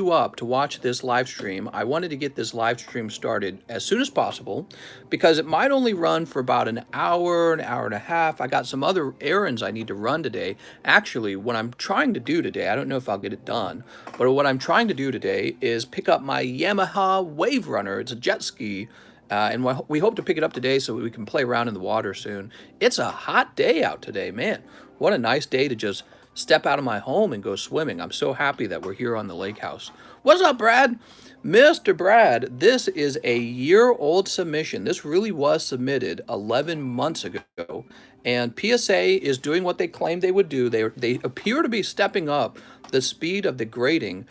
up to watch this live stream. I wanted to get this live stream started as soon as possible because it might only run for about an hour and a half. I got some other errands I need to run today. Actually, what I'm trying to do today, I don't know if I'll get it done, but what I'm trying to do today is pick up my Yamaha Wave Runner. It's a jet ski. And we hope to pick it up today so we can play around in the water soon. It's a hot day out today, man. What a nice day to just step out of my home and go swimming. I'm so happy that we're here on the lake house. What's up, Brad? Mr. Brad, this is a year-old submission. This really was submitted 11 months ago. And PSA is doing what they claimed they would do. They appear to be stepping up the speed of the grading.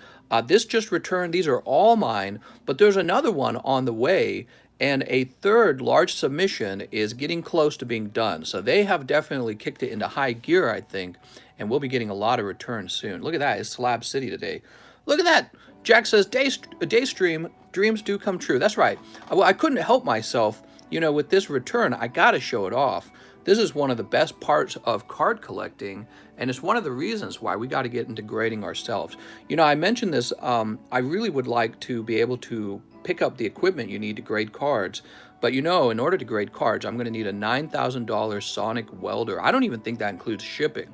This just returned. These are all mine, but there's another one on the way. And a third large submission is getting close to being done. So they have definitely kicked it into high gear, I think, and we'll be getting a lot of returns soon. Look at that, it's Slab City today. Look at that. Jack says, Daystream, dreams do come true. That's right. Well, I couldn't help myself, you know, with this return. I got to show it off. This is one of the best parts of card collecting, and it's one of the reasons why we got to get into grading ourselves. You know, I mentioned this, I really would like to be able to pick up the equipment you need to grade cards. But you know, in order to grade cards, I'm going to need a $9,000 sonic welder. I don't even think that includes shipping.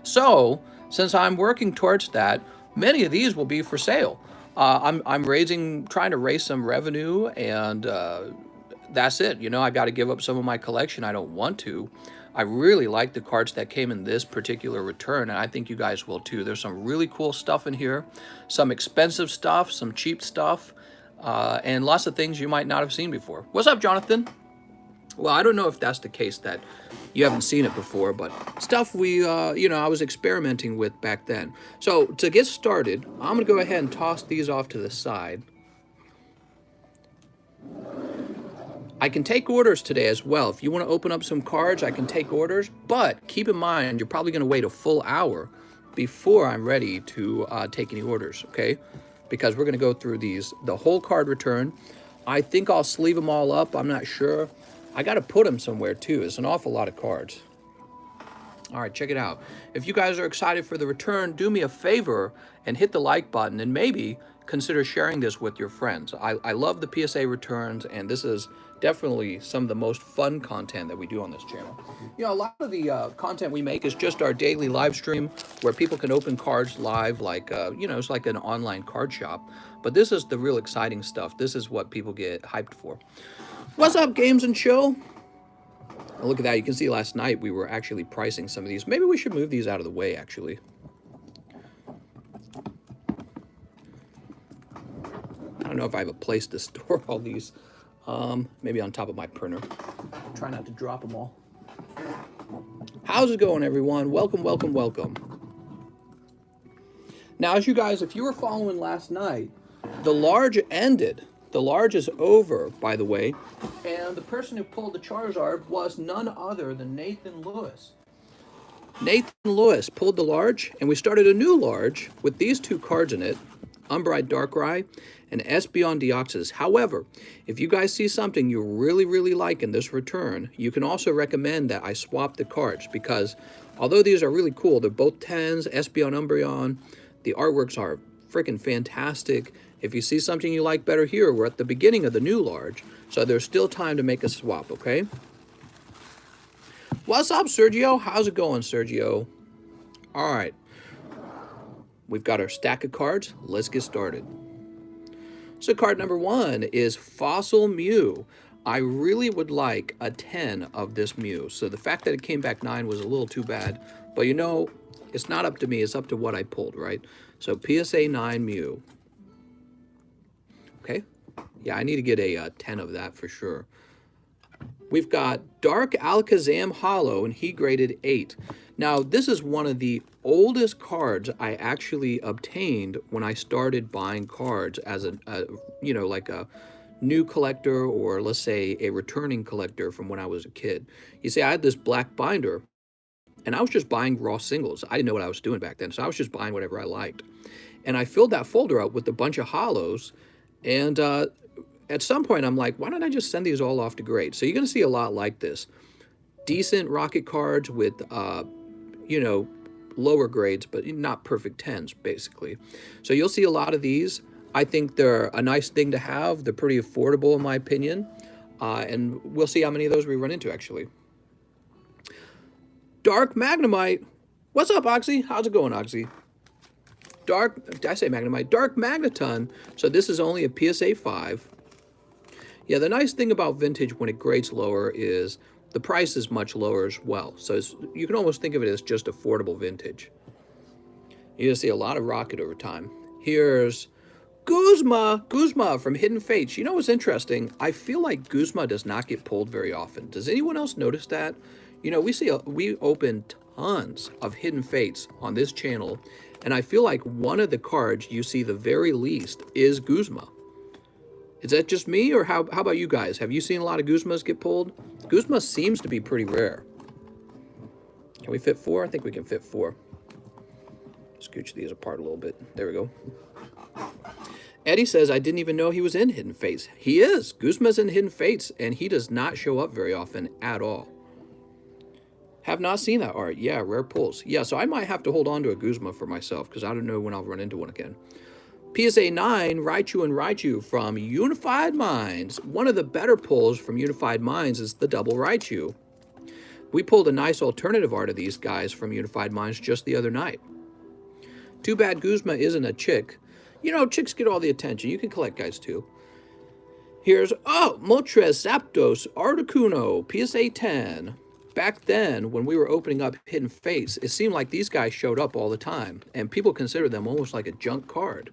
So, since I'm working towards that, many of these will be for sale. I'm trying to raise some revenue, and that's it. You know, I got to give up some of my collection. I don't want to. I really like the cards that came in this particular return, and I think you guys will too. There's some really cool stuff in here, some expensive stuff, some cheap stuff. And lots of things you might not have seen before. What's up, Jonathan? Well, I don't know if that's the case that you haven't seen it before, but stuff you know, I was experimenting with back then. So to get started, I'm going to go ahead and toss these off to the side. I can take orders today as well. If you want to open up some cards, I can take orders, but keep in mind, you're probably going to wait a full hour before I'm ready to take any orders, okay? Because we're going to go through the whole card return. I think I'll sleeve them all up. I'm not sure. I got to put them somewhere too. It's an awful lot of cards. All right, check it out. If you guys are excited for the return, do me a favor and hit the like button, and maybe consider sharing this with your friends. I love the PSA returns, and this is definitely some of the most fun content that we do on this channel. You know, a lot of the content we make is just our daily live stream where people can open cards live, like, you know, it's like an online card shop. But this is the real exciting stuff. This is what people get hyped for. What's up, Games and Chill? Oh, look at that. You can see last night we were actually pricing some of these. Maybe we should move these out of the way, actually. I don't know if I have a place to store all these. Maybe on top of my printer. Try not to drop them all. How's it going, everyone? Welcome, welcome, welcome. Now, as you guys, if you were following last night, the large ended. The large is over, by the way. And the person who pulled the Charizard was none other than Nathan Lewis. Nathan Lewis pulled the large, and we started a new large with these two cards in it, Umbreon Darkrai and Espeon Deoxys. However, if you guys see something you really, really like in this return, you can also recommend that I swap the cards, because although these are really cool, they're both 10s, Espeon, Umbreon, the artworks are freaking fantastic. If you see something you like better here, we're at the beginning of the new large, so there's still time to make a swap, okay? What's up, Sergio? How's it going, Sergio? All right. We've got our stack of cards. Let's get started. So card number 1 is Fossil Mew. I really would like a 10 of this Mew. So the fact that it came back 9 was a little too bad. But you know, it's not up to me. It's up to what I pulled, right? So PSA 9 Mew. Okay. Yeah, I need to get a 10 of that for sure. We've got Dark Alakazam Holo, and he graded 8. Now, this is one of the oldest cards I actually obtained when I started buying cards as you know, like a new collector, or let's say a returning collector from when I was a kid. You see, I had this black binder, and I was just buying raw singles. I didn't know what I was doing back then, so I was just buying whatever I liked. And I filled that folder up with a bunch of holos, and at some point, I'm like, why don't I just send these all off to grade? So you're going to see a lot like this. Decent Rocket cards with, you know, lower grades, but not perfect 10s, basically. So you'll see a lot of these. I think they're a nice thing to have. They're pretty affordable, in my opinion. And we'll see how many of those we run into, actually. Dark Magnemite. What's up, Oxy? How's it going, Oxy? Did I say Magnemite? Dark Magneton. So this is only a PSA 5. Yeah, the nice thing about vintage when it grades lower is the price is much lower as well. So you can almost think of it as just affordable vintage. You're going to see a lot of Rocket over time. Here's Guzma from Hidden Fates. You know what's interesting? I feel like Guzma does not get pulled very often. Does anyone else notice that? You know, we open tons of Hidden Fates on this channel, and I feel like one of the cards you see the very least is Guzma. Is that just me, or how about you guys? Have you seen a lot of Guzmas get pulled? Guzma seems to be pretty rare. Can we fit 4? I think we can fit 4. Scooch these apart a little bit. There we go. Eddie says, I didn't even know he was in Hidden Fates. He is. Guzma's in Hidden Fates, and he does not show up very often at all. Have not seen that art. Yeah, rare pulls. Yeah, so I might have to hold on to a Guzma for myself, because I don't know when I'll run into one again. PSA 9, Raichu and Raichu from Unified Minds. One of the better pulls from Unified Minds is the double Raichu. We pulled a nice alternative art of these guys from Unified Minds just the other night. Too bad Guzma isn't a chick. You know, chicks get all the attention. You can collect guys too. Here's, Moltres Zapdos Articuno, PSA 10. Back then, when we were opening up Hidden Fates, it seemed like these guys showed up all the time, and people considered them almost like a junk card.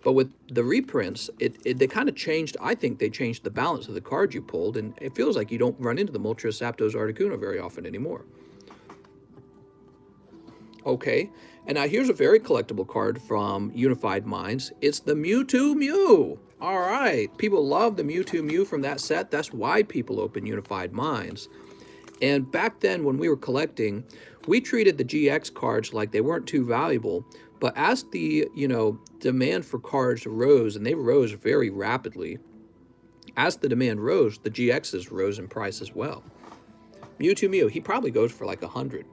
But with the reprints, they kind of changed. I think they changed the balance of the cards you pulled, and it feels like you don't run into the Moltres Zapdos Articuno very often anymore. Okay, and now here's a very collectible card from Unified Minds. It's the Mewtwo Mew. All right, people love the Mewtwo Mew from that set. That's why people open Unified Minds. And back then, when we were collecting, we treated the GX cards like they weren't too valuable. But as the, demand for cards rose, and they rose very rapidly, as the demand rose, the GXs rose in price as well. Mewtwo Mew, he probably goes for like 100.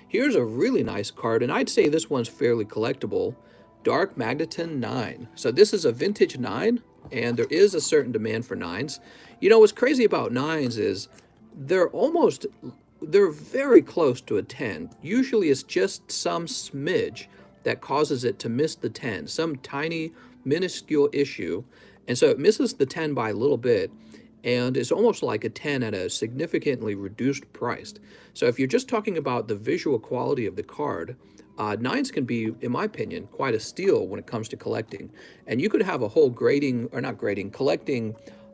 Here's a really nice card, and I'd say this one's fairly collectible. Dark Magneton 9. So this is a vintage 9, and there is a certain demand for 9s. You know, what's crazy about 9s is they're very close to a 10. Usually it's just some smidge that causes it to miss the 10, some tiny minuscule issue, and so it misses the 10 by a little bit, and it's almost like a 10 at a significantly reduced price. So if you're just talking about the visual quality of the card, 9s can be, in my opinion, quite a steal when it comes to collecting. And you could have a whole collecting,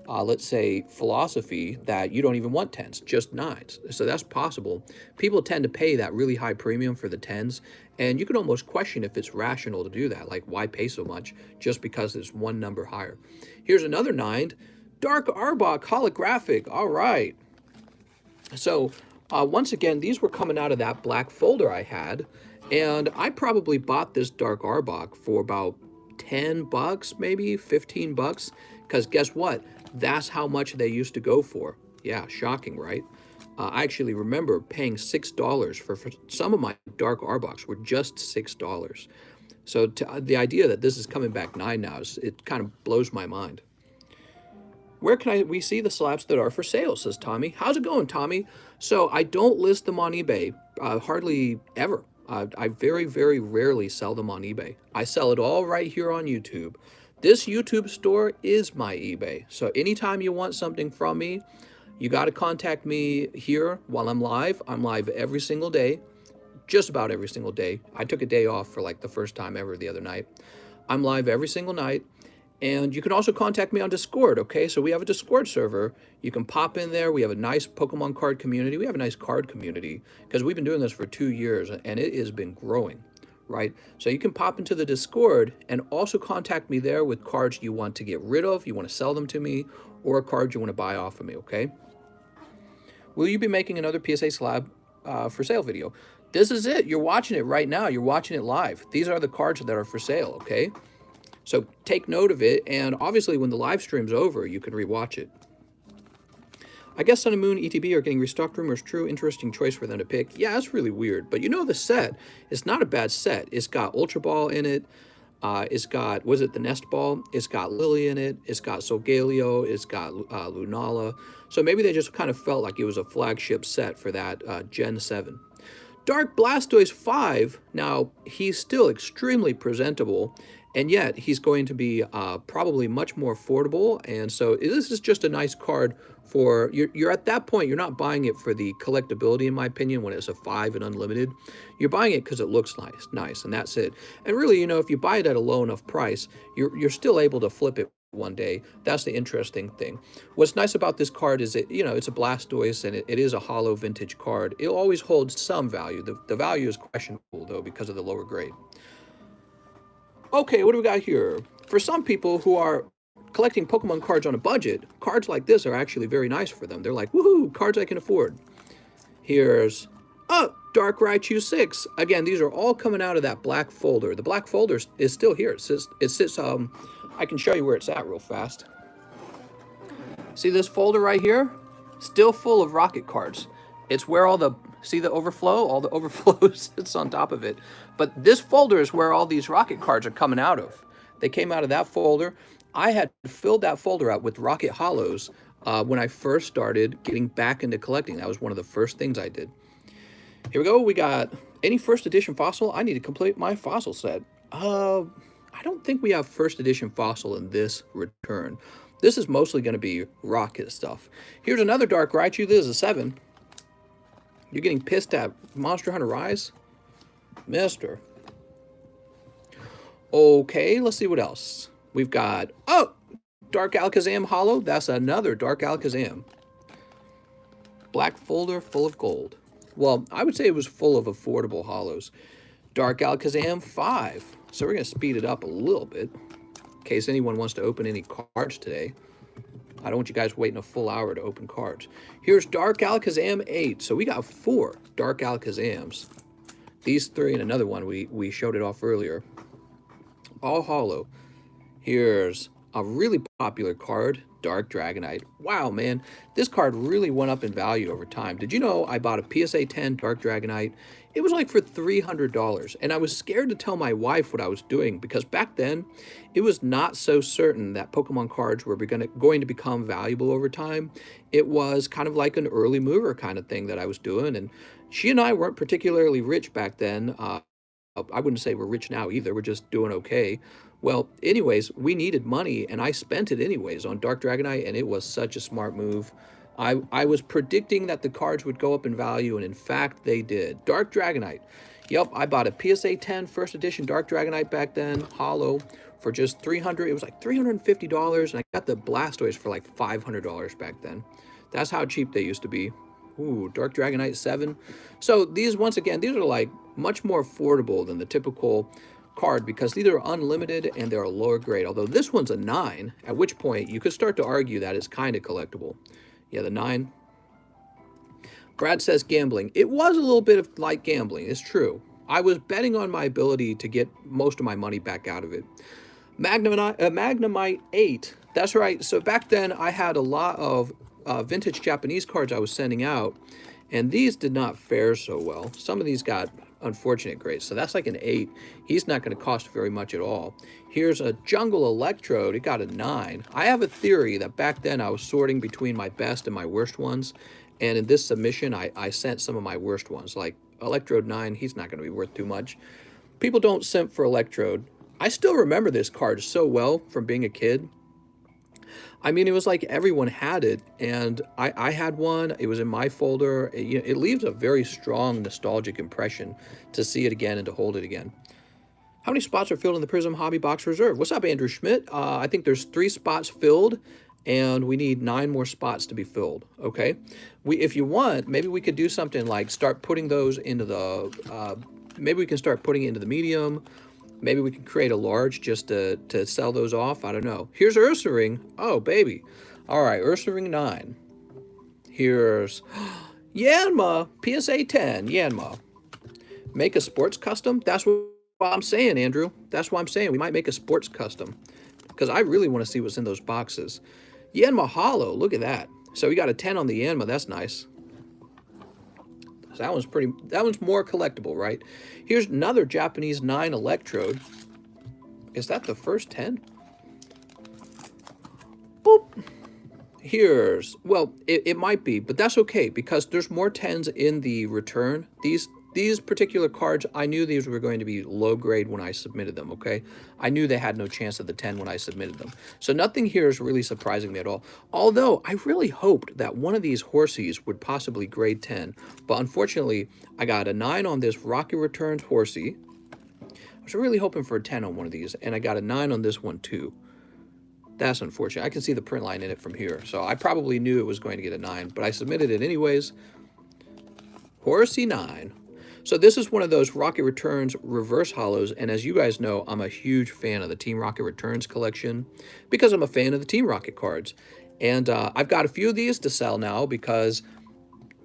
let's say, philosophy that you don't even want 10s, just 9s. So that's possible. People tend to pay that really high premium for the 10s, and you can almost question if it's rational to do that. Like, why pay so much just because it's one number higher? Here's another 9, Dark Arbok Holographic. All right. So once again, these were coming out of that black folder I had, and I probably bought this Dark Arbok for about 10 bucks, maybe 15 bucks, because guess what? That's how much they used to go for. Yeah, shocking, right? I actually remember paying $6 for some of my Dark Arboks were just $6. So the idea that this is coming back 9 now, it kind of blows my mind. Where can we see the slabs that are for sale, says Tommy. How's it going, Tommy? So I don't list them on eBay, hardly ever. I very, very rarely sell them on eBay. I sell it all right here on YouTube. This YouTube store is my eBay. So anytime you want something from me, you got to contact me here while I'm live. I'm live every single day, just about every single day. I took a day off for like the first time ever the other night. I'm live every single night. And you can also contact me on Discord, okay? So we have a Discord server. You can pop in there. We have a nice Pokemon card community. We have a nice card community because we've been doing this for 2 years, and it has been growing, right? So you can pop into the Discord and also contact me there with cards you want to get rid of, you want to sell them to me, or cards you want to buy off of me, okay? Will you be making another PSA slab for sale video? This is it. You're watching it right now. You're watching it live. These are the cards that are for sale, okay? So take note of it, and obviously when the live stream's over, you can rewatch it. I guess Sun and Moon ETB are getting restocked. Rumors true. Interesting choice for them to pick. Yeah, that's really weird. But you know the set is not a bad set. It's got Ultra Ball in it. It's got, was it the Nest Ball? It's got Lily in it. It's got Solgaleo. It's got Lunala. So maybe they just kind of felt like it was a flagship set for that Gen 7. Dark Blastoise 5, now he's still extremely presentable, and yet he's going to be probably much more affordable, and so this is just a nice card for, you're at that point, you're not buying it for the collectability, in my opinion, when it's a 5 and unlimited. You're buying it because it looks nice, and that's it. And really, you know, if you buy it at a low enough price, you're still able to flip it one day. That's the interesting thing. What's nice about this card is it, you know, it's a Blastoise and it is a Holo vintage card. It'll always hold some value. The value is questionable though because of the lower grade. Okay, what do we got here? For some people who are collecting Pokemon cards on a budget, cards like this are actually very nice for them. They're like, woohoo, cards I can afford. Here's Dark Raichu 6. Again, these are all coming out of that black folder. The black folder is still here. It sits I can show you where it's at real fast. See this folder right here? Still full of rocket cards. It's where all the, see the overflow? All the overflow sits on top of it. But this folder is where all these rocket cards are coming out of. They came out of that folder. I had filled that folder out with rocket holos when I first started getting back into collecting. That was one of the first things I did. Here we go. We got any first edition fossil. I need to complete my fossil set. I don't think we have first edition fossil in this return. This is mostly going to be rocket stuff. Here's another Dark Raichu. This is a 7. You're getting pissed at Monster Hunter Rise? Mister. Okay, let's see what else. We've got, Dark Alakazam Holo. That's another Dark Alakazam. Black folder full of gold. Well, I would say it was full of affordable holos. Dark Alakazam 5. So we're going to speed it up a little bit in case anyone wants to open any cards today. I don't want you guys waiting a full hour to open cards. Here's Dark Alakazam 8. So we got 4 Dark Alakazams. These 3 and another one, we showed it off earlier. All holo. Here's a really popular card, Dark Dragonite. Wow, man, this card really went up in value over time. Did you know I bought a PSA 10 Dark Dragonite? It was like for $300, and I was scared to tell my wife what I was doing because back then, it was not so certain that Pokemon cards were going to become valuable over time. It was kind of like an early mover kind of thing that I was doing, and she and I weren't particularly rich back then. I wouldn't say we're rich now either. We're just doing okay. Well, anyways, we needed money, and I spent it anyways on Dark Dragonite, and it was such a smart move. I was predicting that the cards would go up in value, and in fact, they did. Dark Dragonite. Yep, I bought a PSA 10 first edition Dark Dragonite back then, holo, for just $300. It was like $350, and I got the Blastoise for like $500 back then. That's how cheap they used to be. Ooh, Dark Dragonite 7. So these, once again, these are like much more affordable than the typical card because these are unlimited and they're a lower grade. Although this one's a 9, at which point you could start to argue that it's kind of collectible. Yeah, the 9. Brad says gambling. It was a little bit of like gambling. It's true. I was betting on my ability to get most of my money back out of it. Magnemite 8. That's right. So back then I had a lot of vintage Japanese cards I was sending out, and these did not fare so well. Some of these got unfortunate grades, so that's like an 8. He's not going to cost very much at all. Here's a Jungle Electrode. It got a 9. I have a theory that back then I was sorting between my best and my worst ones, and in this submission I sent some of my worst ones. Like Electrode 9, he's not going to be worth too much. People don't simp for Electrode. I still remember this card so well from being a kid. I mean, it was like everyone had it, and I had one. It was in my folder. It leaves a very strong nostalgic impression to see it again and to hold it again. How many spots are filled in the Prism Hobby Box Reserve? What's up, Andrew Schmidt? I think there's 3 spots filled, and we need 9 more spots to be filled, okay? If you want, maybe we could do something like start putting those into the, maybe we can start putting it into the medium. Maybe we can create a large just to sell those off. I don't know. Here's Ursaring. Oh, baby. All right, Ursaring 9. Here's Yanma, PSA 10, Yanma. Make a sports custom? That's what I'm saying, Andrew. That's what I'm saying. We might make a sports custom because I really want to see what's in those boxes. Yanma Holo, look at that. So we got a 10 on the Yanma. That's nice. So that one's more collectible, right? Here's another Japanese 9 Electrode. Is that the first 10? Boop. Here's, well, it might be, but that's okay because there's more 10s in the return. These particular cards, I knew these were going to be low grade when I submitted them, okay? I knew they had no chance of the 10 when I submitted them. So nothing here is really surprising me at all. Although I really hoped that one of these Horsies would possibly grade 10, but unfortunately, I got a 9 on this Rocket Returns Horsie. I was really hoping for a 10 on one of these, and I got a 9 on this one too. That's unfortunate. I can see the print line in it from here, so I probably knew it was going to get a 9, but I submitted it anyways. Horsey 9. So this is one of those Rocket Returns reverse holos, and as you guys know, I'm a huge fan of the Team Rocket Returns collection because I'm a fan of the Team Rocket cards. And I've got a few of these to sell now because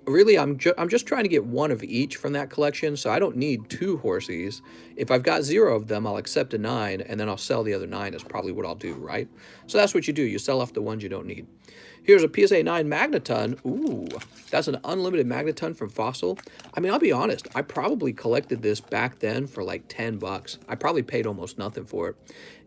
really I'm just trying to get one of each from that collection, so I don't need 2 Horsies. If I've got 0 of them, I'll accept a 9, and then I'll sell the other 9 is probably what I'll do, right? So that's what you do. You sell off the ones you don't need. Here's a PSA 9 Magneton. Ooh, that's an unlimited Magneton from Fossil. I mean, I'll be honest. I probably collected this back then for like 10 bucks. I probably paid almost nothing for it.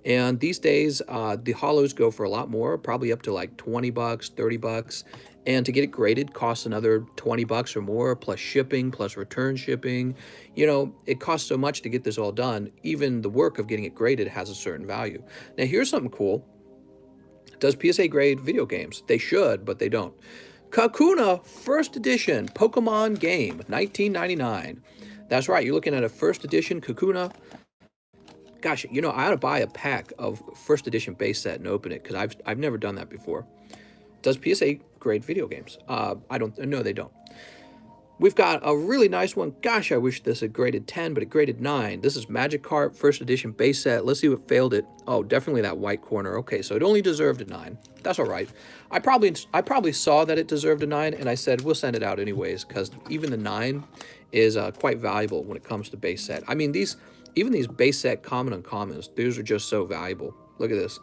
And these days, the holos go for a lot more, probably up to like 20 bucks, 30 bucks. And to get it graded costs another 20 bucks or more, plus shipping, plus return shipping. You know, it costs so much to get this all done. Even the work of getting it graded has a certain value. Now, here's something cool. Does PSA grade video games? They should, but they don't. Kakuna First Edition Pokemon game, 1999. That's right, you're looking at a First Edition Kakuna. Gosh, you know, I ought to buy a pack of First Edition base set and open it because I've never done that before. Does PSA grade video games? I don't. No, they don't. We've got a really nice one. Gosh, I wish this had graded 10, but it graded 9. This is Magikarp First Edition base set. Let's see what failed it. Oh, definitely that white corner. Okay, so it only deserved a 9. That's all right. I probably saw that it deserved a 9, and I said we'll send it out anyways because even the 9 is quite valuable when it comes to base set. I mean, even these base set common uncommons, these are just so valuable. Look at this.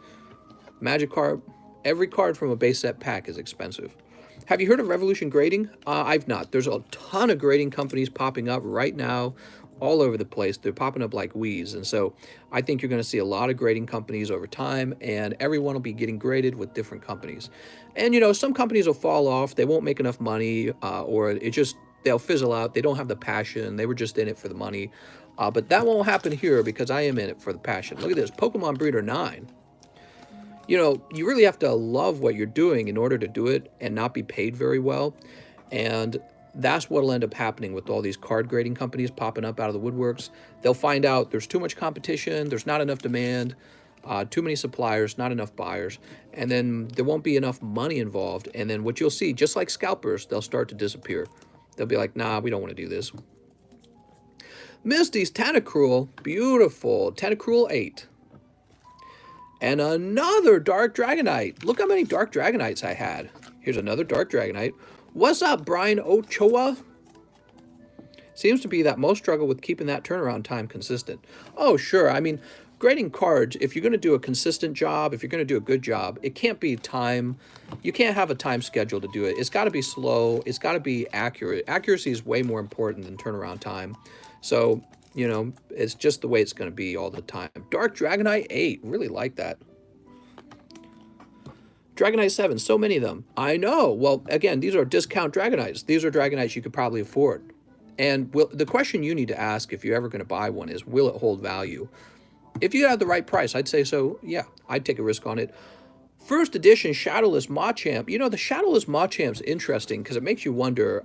Magikarp. Every card from a base set pack is expensive. Have you heard of Revolution Grading? I've not. There's a ton of grading companies popping up right now all over the place. They're popping up like weeds. And so I think you're going to see a lot of grading companies over time, and everyone will be getting graded with different companies. And, you know, some companies will fall off. They won't make enough money, or they'll fizzle out. They don't have the passion. They were just in it for the money. But that won't happen here because I am in it for the passion. Look at this, Pokemon Breeder 9. You know, you really have to love what you're doing in order to do it and not be paid very well. And that's what'll end up happening with all these card grading companies popping up out of the woodworks. They'll find out there's too much competition, there's not enough demand, too many suppliers, not enough buyers, and then there won't be enough money involved. And then what you'll see, just like scalpers, they'll start to disappear. They'll be like, nah, we don't want to do this. Misty's Tentacruel, beautiful, Tentacruel 8. And another Dark Dragonite. Look how many Dark Dragonites I had. Here's another Dark Dragonite. What's up, Brian Ochoa? Seems to be that most struggle with keeping that turnaround time consistent. Oh, sure. I mean, grading cards, if you're going to do a consistent job, if you're going to do a good job, it can't be time. You can't have a time schedule to do it. It's got to be slow. It's got to be accurate. Accuracy is way more important than turnaround time. So, you know, it's just the way it's going to be all the time. Dark Dragonite 8. Really like that. Dragonite 7. So many of them. I know. Well, again, these are discount Dragonites. These are Dragonites you could probably afford. And the question you need to ask if you're ever going to buy one is, will it hold value? If you have the right price, I'd say so. Yeah, I'd take a risk on it. First edition Shadowless Machamp. You know, the Shadowless Machamp's interesting because it makes you wonder...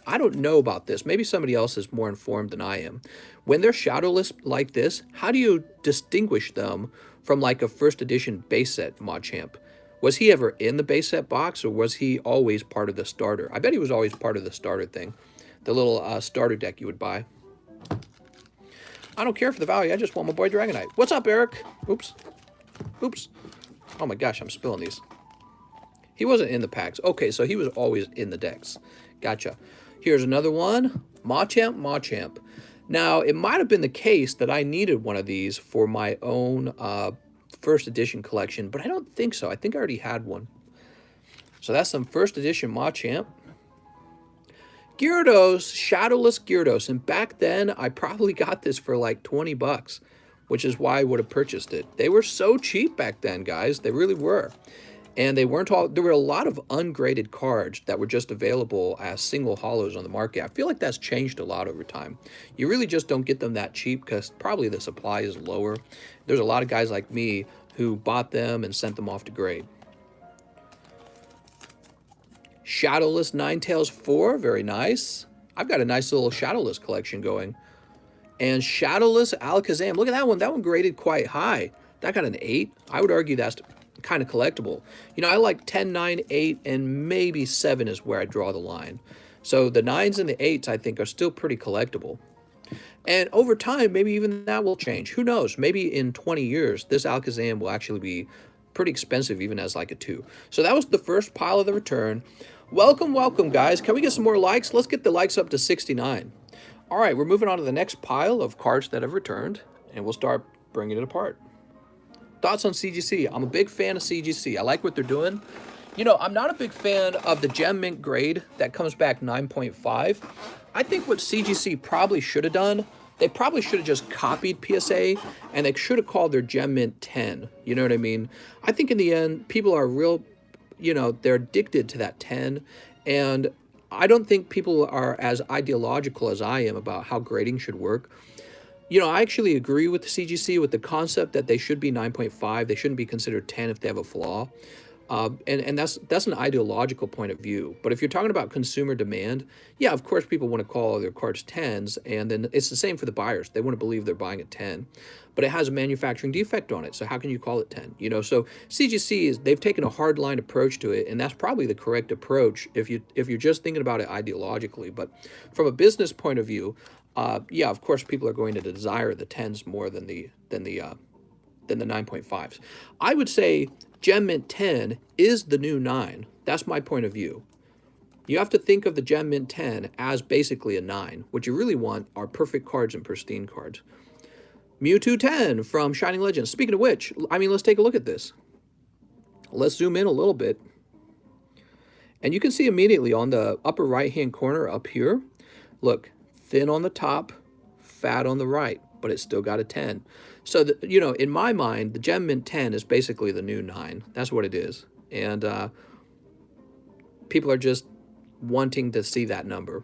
I don't know about this. Maybe somebody else is more informed than I am. When they're shadowless like this, how do you distinguish them from like a first edition base set Machamp? Was he ever in the base set box, or was he always part of the starter? I bet he was always part of the starter thing. The little starter deck you would buy. I don't care for the value. I just want my boy Dragonite. What's up, Eric? Oops. Oops. Oh my gosh, I'm spilling these. He wasn't in the packs. Okay, so he was always in the decks. Gotcha. Here's another one. Machamp. Now, it might have been the case that I needed one of these for my own first edition collection, but I don't think so. I think I already had one. So that's some first edition Machamp. Gyarados, Shadowless Gyarados. And back then, I probably got this for like 20 bucks, which is why I would have purchased it. They were so cheap back then, guys. They really were. And they weren't all, there were a lot of ungraded cards that were just available as single holos on the market. I feel like that's changed a lot over time. You really just don't get them that cheap because probably the supply is lower. There's a lot of guys like me who bought them and sent them off to grade. Shadowless Ninetales 4, very nice. I've got a nice little Shadowless collection going. And Shadowless Alakazam, look at that one. That one graded quite high. That got an 8. I would argue that's kind of collectible. You know, I like 10, 9, 8, and maybe 7 is where I draw the line. So the 9s and the 8s, I think, are still pretty collectible. And over time, maybe even that will change. Who knows? Maybe in 20 years, this Alakazam will actually be pretty expensive, even as like a 2. So that was the first pile of the return. Welcome, welcome, guys. Can we get some more likes? Let's get the likes up to 69. All right, we're moving on to the next pile of cards that have returned, and we'll start bringing it apart. Thoughts on CGC? I'm a big fan of CGC. I like what they're doing. You know, I'm not a big fan of the Gem Mint grade that comes back 9.5. I think what CGC probably should have done, they probably should have just copied PSA, and they should have called their Gem Mint 10. You know what I mean? I think in the end, people are real, you know, they're addicted to that 10, and I don't think people are as ideological as I am about how grading should work. You know, I actually agree with the CGC with the concept that they should be 9.5. They shouldn't be considered 10 if they have a flaw. And that's an ideological point of view. But if you're talking about consumer demand, yeah, of course people want to call their cards 10s, and then it's the same for the buyers. They want to believe they're buying a 10, but it has a manufacturing defect on it. So how can you call it 10? You know, so CGC is, they've taken a hard line approach to it, and that's probably the correct approach if you're just thinking about it ideologically. But from a business point of view, yeah, of course people are going to desire the 10s more than the 9.5s. I would say Gem Mint 10 is the new 9. That's my point of view. You have to think of the Gem Mint 10 as basically a 9. What you really want are perfect cards and pristine cards. Mewtwo 10 from Shining Legends. Speaking of which, I mean, let's take a look at this. Let's zoom in a little bit. And you can see immediately on the upper right-hand corner up here, look, thin on the top, fat on the right, but it's still got a 10. So, you know, in my mind, the Gem Mint 10 is basically the new 9. That's what it is. And people are just wanting to see that number.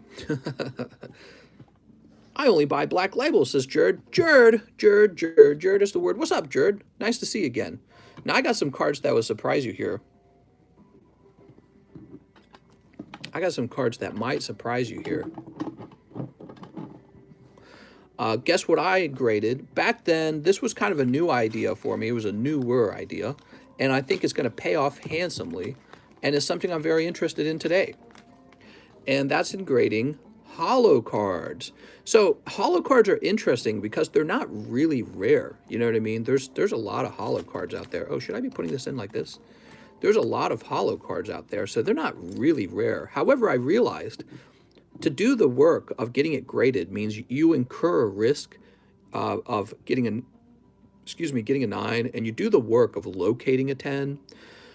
I only buy Black Label, says Jerd. Jerd is the word. What's up, Jerd? Nice to see you again. Now, I got some cards that will surprise you here. I got some cards that might surprise you here. Guess what I graded? Back then, this was kind of a new idea for me. It was a newer idea, and I think it's going to pay off handsomely, and it's something I'm very interested in today. And that's in grading holo cards. So holo cards are interesting because they're not really rare. You know what I mean? There's a lot of holo cards out there. Oh, should I be putting this in like this? There's a lot of holo cards out there, so they're not really rare. However, I realized to do the work of getting it graded means you incur a risk of getting a 9, and you do the work of locating a 10.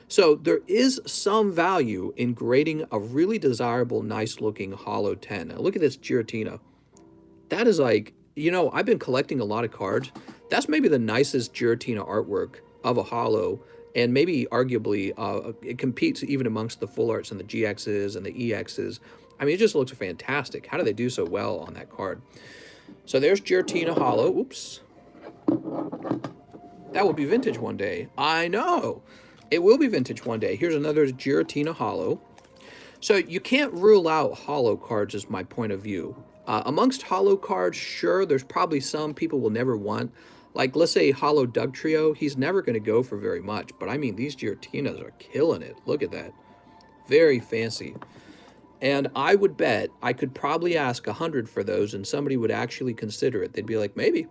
So there is some value in grading a really desirable, nice-looking holo 10. Now look at this Giratina. That is like, you know, I've been collecting a lot of cards. That's maybe the nicest Giratina artwork of a holo, and maybe arguably it competes even amongst the full arts and the GXs and the EXs. I mean, it just looks fantastic. How do they do so well on that card? So there's Giratina Holo. Oops. That will be vintage one day. I know. It will be vintage one day. Here's another Giratina Holo. So you can't rule out holo cards is my point of view. Amongst holo cards, sure, there's probably some people will never want. Like, let's say Holo Dugtrio. He's never going to go for very much. But, I mean, these Giratinas are killing it. Look at that. Very fancy. And I would bet I could probably ask 100 for those and somebody would actually consider it. They'd be like, maybe.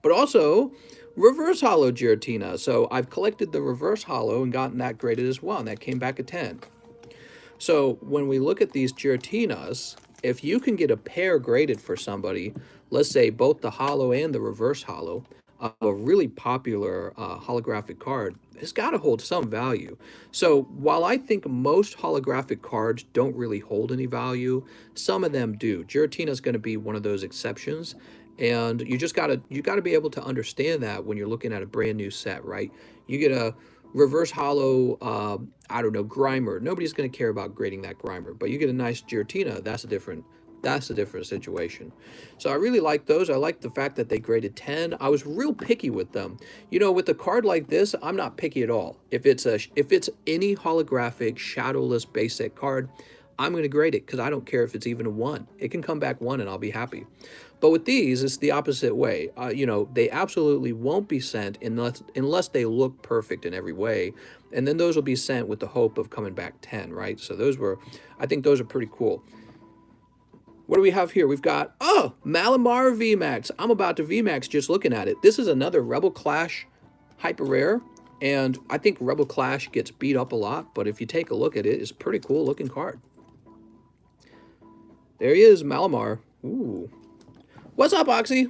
But also, reverse holo Giratina. So I've collected the reverse holo and gotten that graded as well, and that came back a 10. So when we look at these Giratinas, if you can get a pair graded for somebody, let's say both the holo and the reverse holo, of a really popular holographic card, it's got to hold some value. So while I think most holographic cards don't really hold any value, some of them do. Giratina is going to be one of those exceptions, and you gotta be able to understand that when you're looking at a brand new set, right? You get a reverse hollow, I don't know, Grimer. Nobody's going to care about grading that Grimer, but you get a nice Giratina. That's a different situation. So I really like those. I like the fact that they graded 10. I was real picky with them. You know, with a card like this, I'm not picky at all. If it's any holographic shadowless basic card, I'm going to grade it because I don't care if it's even a 1. It can come back 1 and I'll be happy. But with these, it's the opposite way. You know, they absolutely won't be sent unless they look perfect in every way. And then those will be sent with the hope of coming back 10, right? So I think those are pretty cool. What do we have here? We've got, oh, Malamar VMAX. I'm about to VMAX just looking at it. This is another Rebel Clash hyper rare. And I think Rebel Clash gets beat up a lot. But if you take a look at it, it's a pretty cool looking card. There he is, Malamar. Ooh. What's up, Oxy?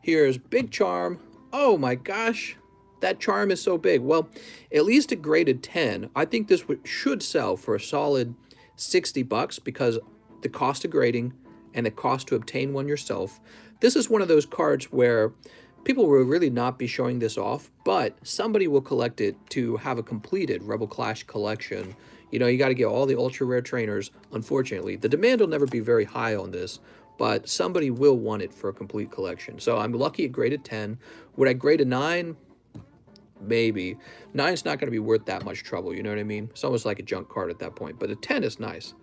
Here's Big Charm. Oh my gosh. That charm is so big. Well, at least it graded 10. I think this should sell for a solid 60 bucks because the cost of grading and the cost to obtain one yourself. This is one of those cards where people will really not be showing this off, but somebody will collect it to have a completed Rebel Clash collection. You know, you got to get all the ultra rare trainers. Unfortunately, the demand will never be very high on this, but somebody will want it for a complete collection. So I'm lucky it graded 10. Would I grade a 9? Maybe. 9's not going to be worth that much trouble, you know what I mean? It's almost like a junk card at that point, but a 10 is nice.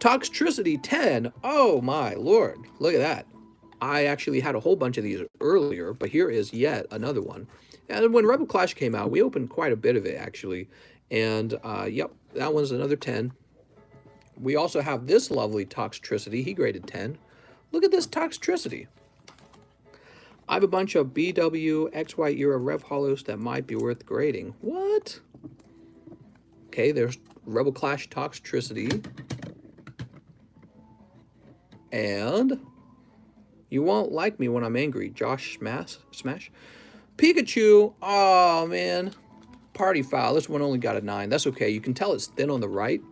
Toxtricity 10. Oh my lord. Look at that. I actually had a whole bunch of these earlier, but here is yet another one. And when Rebel Clash came out, we opened quite a bit of it, actually. And, yep, that one's another 10. We also have this lovely Toxtricity. He graded 10. Look at this Toxtricity. I have a bunch of BW XY era Rev Holos that might be worth grading. What? Okay, there's Rebel Clash Toxtricity. And you won't like me when I'm angry. Josh Smash. Pikachu. Oh, man. Party foul. This one only got a 9. That's okay. You can tell it's thin on the right.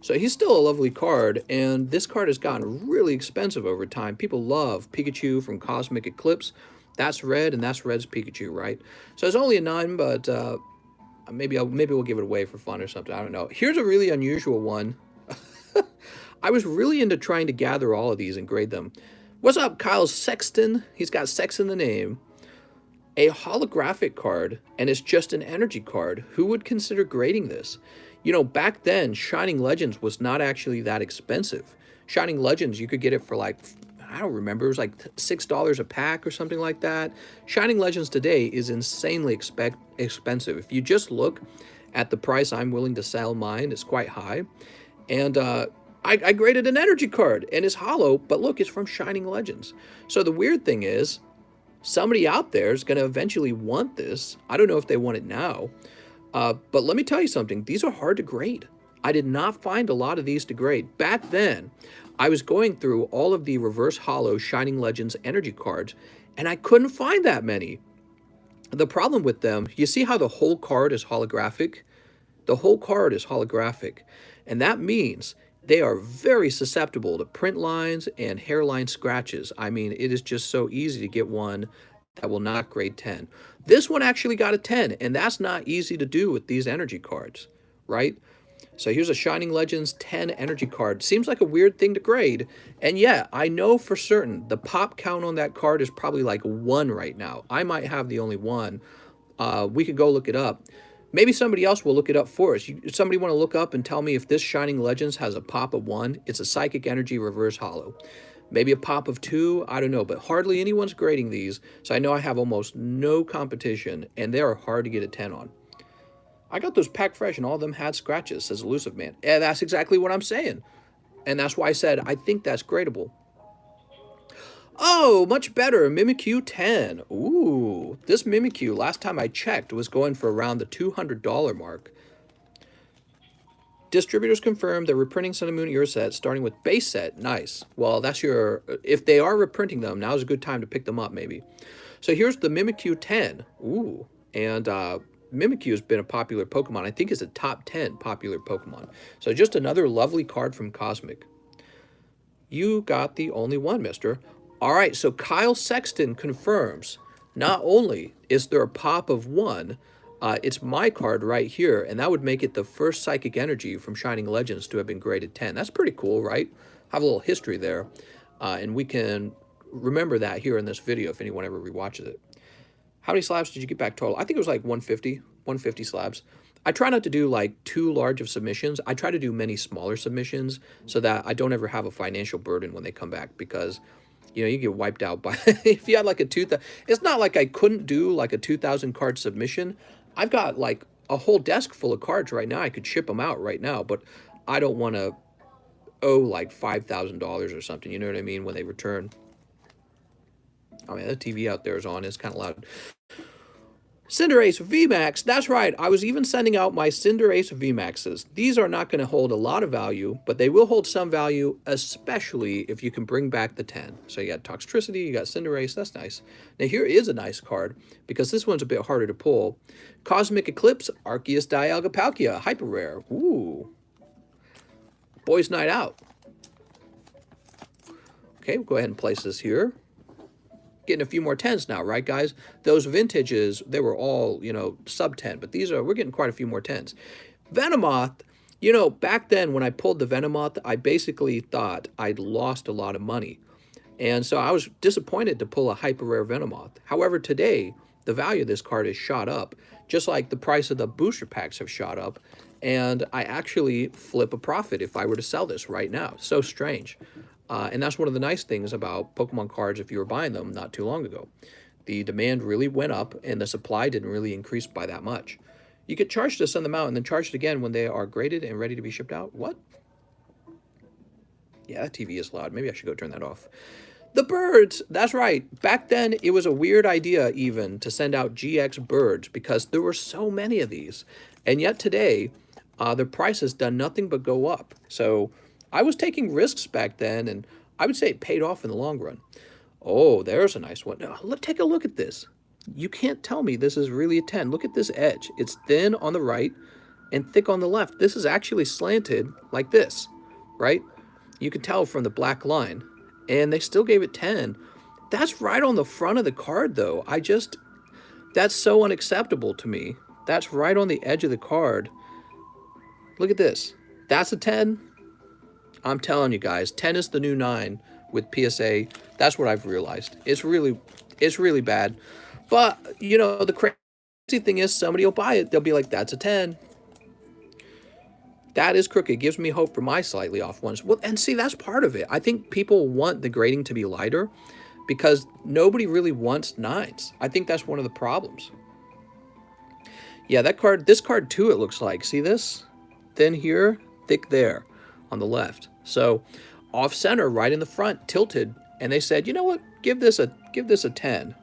So he's still a lovely card, and this card has gotten really expensive over time. People love Pikachu from Cosmic Eclipse. That's red, and that's red's Pikachu, right? So it's only a 9, but maybe we'll give it away for fun or something. I don't know. Here's a really unusual one. I was really into trying to gather all of these and grade them. What's up, Kyle Sexton? He's got Sex in the name. A holographic card, and it's just an energy card. Who would consider grading this? You know, back then, Shining Legends was not actually that expensive. Shining Legends, you could get it for like, I don't remember, it was like $6 a pack or something like that. Shining Legends today is insanely expensive. If you just look at the price I'm willing to sell mine, it's quite high. And I graded an energy card, and it's hollow, but look, it's from Shining Legends. So the weird thing is, somebody out there is going to eventually want this. I don't know if they want it now. But let me tell you something. These are hard to grade. I did not find a lot of these to grade. Back then, I was going through all of the reverse hollow Shining Legends energy cards, and I couldn't find that many. The problem with them, you see how the whole card is holographic? The whole card is holographic. And that means they are very susceptible to print lines and hairline scratches. I mean, it is just so easy to get one that will not grade 10. This one actually got a 10, and that's not easy to do with these energy cards, right? So here's a Shining Legends 10 energy card. Seems like a weird thing to grade, and yeah, I know for certain the pop count on that card is probably like 1 right now. I might have the only one. We could go look it up. Maybe somebody else will look it up for us. Somebody want to look up and tell me if this Shining Legends has a pop of 1? It's a Psychic Energy reverse hollow. Maybe a pop of 2, I don't know, but hardly anyone's grading these, so I know I have almost no competition, and they are hard to get a 10 on. I got those packed fresh, and all of them had scratches, says Elusive Man. Yeah, that's exactly what I'm saying. And that's why I said I think that's gradable. Oh, much better, Mimikyu 10. Ooh, this Mimikyu, last time I checked, was going for around the $200 mark. Distributors confirm they're reprinting Sun and Moon Ear sets, starting with base set. Nice. Well, that's your... If they are reprinting them, now's a good time to pick them up, maybe. So here's the Mimikyu 10. Ooh. And Mimikyu has been a popular Pokemon. I think it's a top 10 popular Pokemon. So just another lovely card from Cosmic. You got the only one, mister. All right, so Kyle Sexton confirms, not only is there a pop of 1, it's my card right here, and that would make it the first Psychic Energy from Shining Legends to have been graded 10. That's pretty cool, right? Have a little history there, and we can remember that here in this video if anyone ever rewatches it. How many slabs did you get back total? I think it was like 150 slabs. I try not to do like too large of submissions. I try to do many smaller submissions so that I don't ever have a financial burden when they come back, because you know, you get wiped out by if you had like a 2,000. It's not like I couldn't do like a 2,000 card submission. I've got like a whole desk full of cards right now. I could ship them out right now, but I don't want to owe like $5,000 or something. You know what I mean? When they return. Oh man, the TV out there is on. It's kind of loud. Cinderace VMAX. That's right. I was even sending out my Cinderace VMAXs. These are not going to hold a lot of value, but they will hold some value, especially if you can bring back the 10. So you got Toxtricity, you got Cinderace. That's nice. Now here is a nice card, because this one's a bit harder to pull. Cosmic Eclipse, Arceus Dialga-Palkia, Hyper Rare. Ooh. Boys Night Out. Okay, we'll go ahead and place this here. Getting a few more 10s now, right, guys? Those vintages, they were all, you know, sub 10, but these are, we're getting quite a few more 10s. Venomoth, you know, back then when I pulled the Venomoth, I basically thought I'd lost a lot of money. And so I was disappointed to pull a hyper rare Venomoth. However, today, the value of this card is shot up, just like the price of the booster packs have shot up. And I actually flip a profit if I were to sell this right now. So strange. And that's one of the nice things about Pokemon cards if you were buying them not too long ago. The demand really went up, and the supply didn't really increase by that much. You get charged to send them out and then charged again when they are graded and ready to be shipped out. What? Yeah, that TV is loud. Maybe I should go turn that off. The birds. That's right. Back then, it was a weird idea even to send out GX birds because there were so many of these. And yet today, the price has done nothing but go up. So I was taking risks back then, and I would say it paid off in the long run. Oh, there's a nice one. Now, take a look at this. You can't tell me this is really a 10. Look at this edge. It's thin on the right and thick on the left. This is actually slanted like this, right? You can tell from the black line, and they still gave it 10. That's right on the front of the card, though. That's so unacceptable to me. That's right on the edge of the card. Look at this. That's a 10. I'm telling you guys, 10 is the new 9 with PSA. That's what I've realized. It's really bad. But, you know, the crazy thing is somebody will buy it. They'll be like, that's a 10. That is crooked. It gives me hope for my slightly off ones. Well, and see, that's part of it. I think people want the grading to be lighter because nobody really wants 9s. I think that's one of the problems. Yeah, that card, this card too, it looks like. See this? Thin here, thick there on the left. So off center, right in the front, tilted, and they said, you know what? Give this a 10.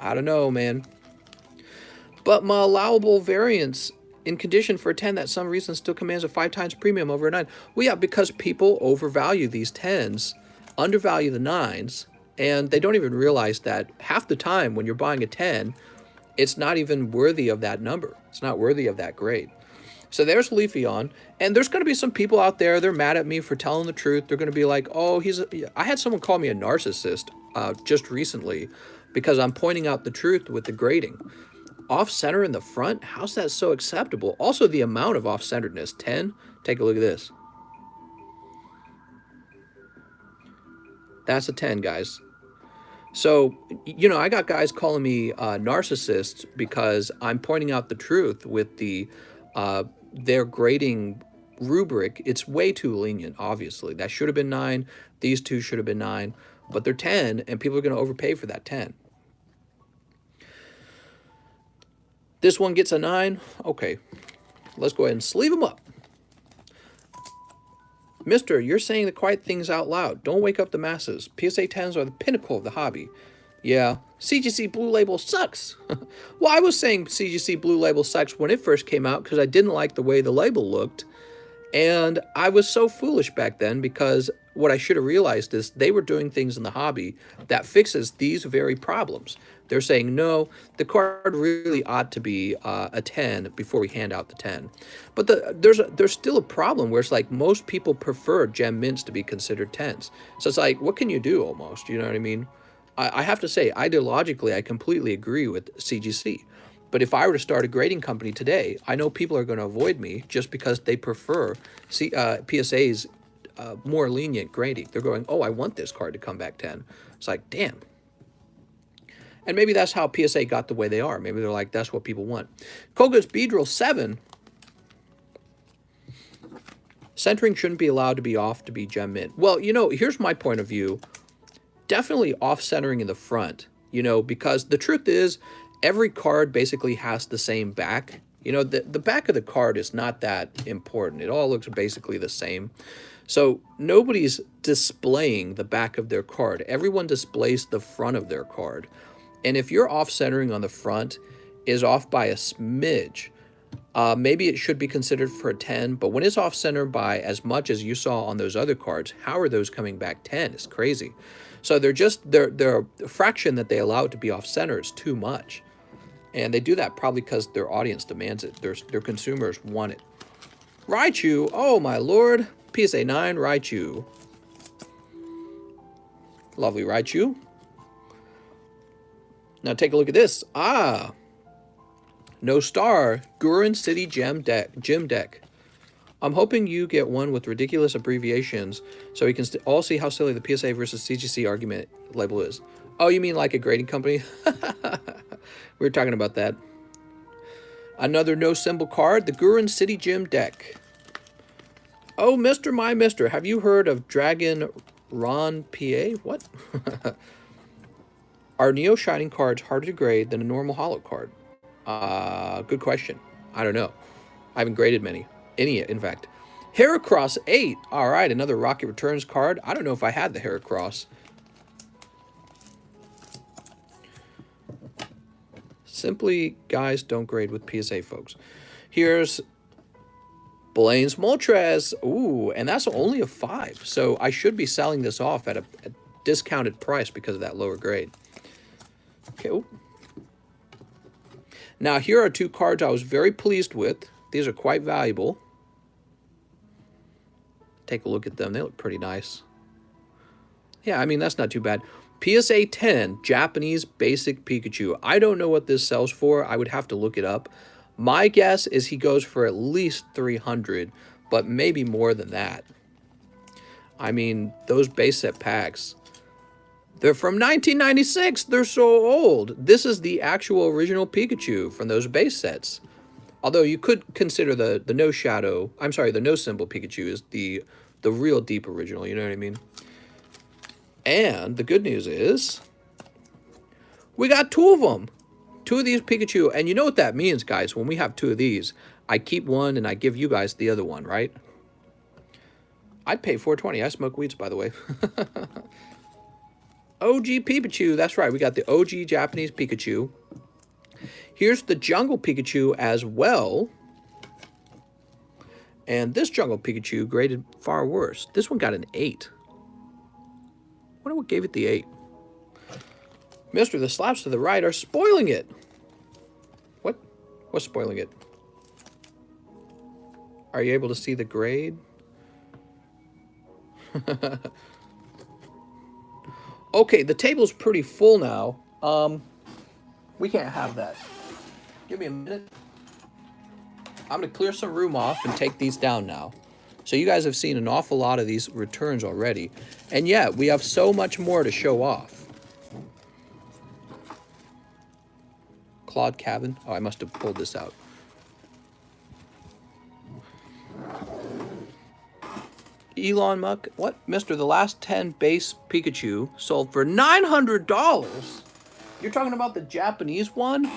I don't know, man. But my allowable variance in condition for a 10 that some reason still commands a 5 times premium over a 9. Well, yeah, because people overvalue these 10s, undervalue the 9s, and they don't even realize that half the time when you're buying a 10, it's not even worthy of that number. It's not worthy of that grade. So there's Leafeon, and there's going to be some people out there, they're mad at me for telling the truth. They're going to be like, oh, I had someone call me a narcissist just recently because I'm pointing out the truth with the grading. Off-center in the front, how's that so acceptable? Also, the amount of off-centeredness, 10. Take a look at this. That's a 10, guys. So, you know, I got guys calling me narcissists because I'm pointing out the truth with the their grading rubric. It's way too lenient, obviously. That should have been 9. These two should have been 9. But they're 10, and people are going to overpay for that 10. This one gets a 9. Okay, let's go ahead and sleeve them up. Mister, you're saying the quiet things out loud. Don't wake up the masses. PSA 10s are the pinnacle of the hobby. Yeah, CGC Blue Label sucks. Well, I was saying CGC Blue Label sucks when it first came out because I didn't like the way the label looked. And I was so foolish back then because what I should have realized is they were doing things in the hobby that fixes these very problems. They're saying, no, the card really ought to be a 10 before we hand out the 10. But there's still a problem where it's like most people prefer gem mints to be considered 10s. So it's like, what can you do almost? You know what I mean? I have to say, ideologically, I completely agree with CGC. But if I were to start a grading company today, I know people are going to avoid me just because they prefer PSA's more lenient grading. They're going, oh, I want this card to come back 10. It's like, damn. And maybe that's how PSA got the way they are. Maybe they're like, that's what people want. Koga's Beedrill 7. Centering shouldn't be allowed to be off to be gem mint. Well, you know, here's my point of view. Definitely off-centering in the front, you know, because the truth is, every card basically has the same back. You know, the back of the card is not that important. It all looks basically the same. So nobody's displaying the back of their card. Everyone displays the front of their card. And if you're off-centering on the front is off by a smidge, maybe it should be considered for a 10, but when it's off-center by as much as you saw on those other cards, how are those coming back 10? It's crazy. So their fraction that they allow it to be off-center is too much. And they do that probably because their audience demands it. Their consumers want it. Raichu, oh my lord. PSA 9, Raichu. Lovely Raichu. Now take a look at this. Ah. No star. Gurren City Gym Deck. I'm hoping you get one with ridiculous abbreviations so we can all see how silly the PSA versus CGC argument label is. Oh, you mean like a grading company? We were talking about that. Another no symbol card, the Gurren City Gym Deck. Oh, Mr. My Mister, have you heard of Dragon Ron PA? What? Are Neo Shining cards harder to grade than a normal Holo card? Good question. I don't know. I haven't graded any, in fact. Heracross 8. All right, another Rocket Returns card. I don't know if I had the Heracross. Simply, guys, don't grade with PSA, folks. Here's Blaine's Moltres. Ooh, and that's only a 5. So I should be selling this off at a discounted price because of that lower grade. Okay. Ooh. Now, here are two cards I was very pleased with. These are quite valuable. Take a look at them. They look pretty nice. Yeah, I mean, that's not too bad. PSA 10, Japanese Basic Pikachu. I don't know what this sells for. I would have to look it up. My guess is he goes for at least 300, but maybe more than that. I mean, those base set packs, they're from 1996. They're so old. This is the actual original Pikachu from those base sets. Although you could consider the no shadow, I'm sorry, the no symbol Pikachu is the real deep original, you know what I mean? And the good news is we got 2 of them. 2 of these Pikachu. And you know what that means, guys? When we have 2 of these, I keep one and I give you guys the other one, right? I'd pay $4.20. I smoke weeds, by the way. OG Pikachu. That's right. We got the OG Japanese Pikachu. Here's the Jungle Pikachu as well. And this Jungle Pikachu graded far worse. This one got an 8. I wonder what gave it the 8. Mister, the slabs to the right are spoiling it. What? What's spoiling it? Are you able to see the grade? Okay, the table's pretty full now. We can't have that. Give me a minute. I'm going to clear some room off and take these down now. So you guys have seen an awful lot of these returns already. And yet, we have so much more to show off. Claude Cabin. Oh, I must have pulled this out. Elon Musk. What? Mister, the last 10 base Pikachu sold for $900. You're talking about the Japanese one?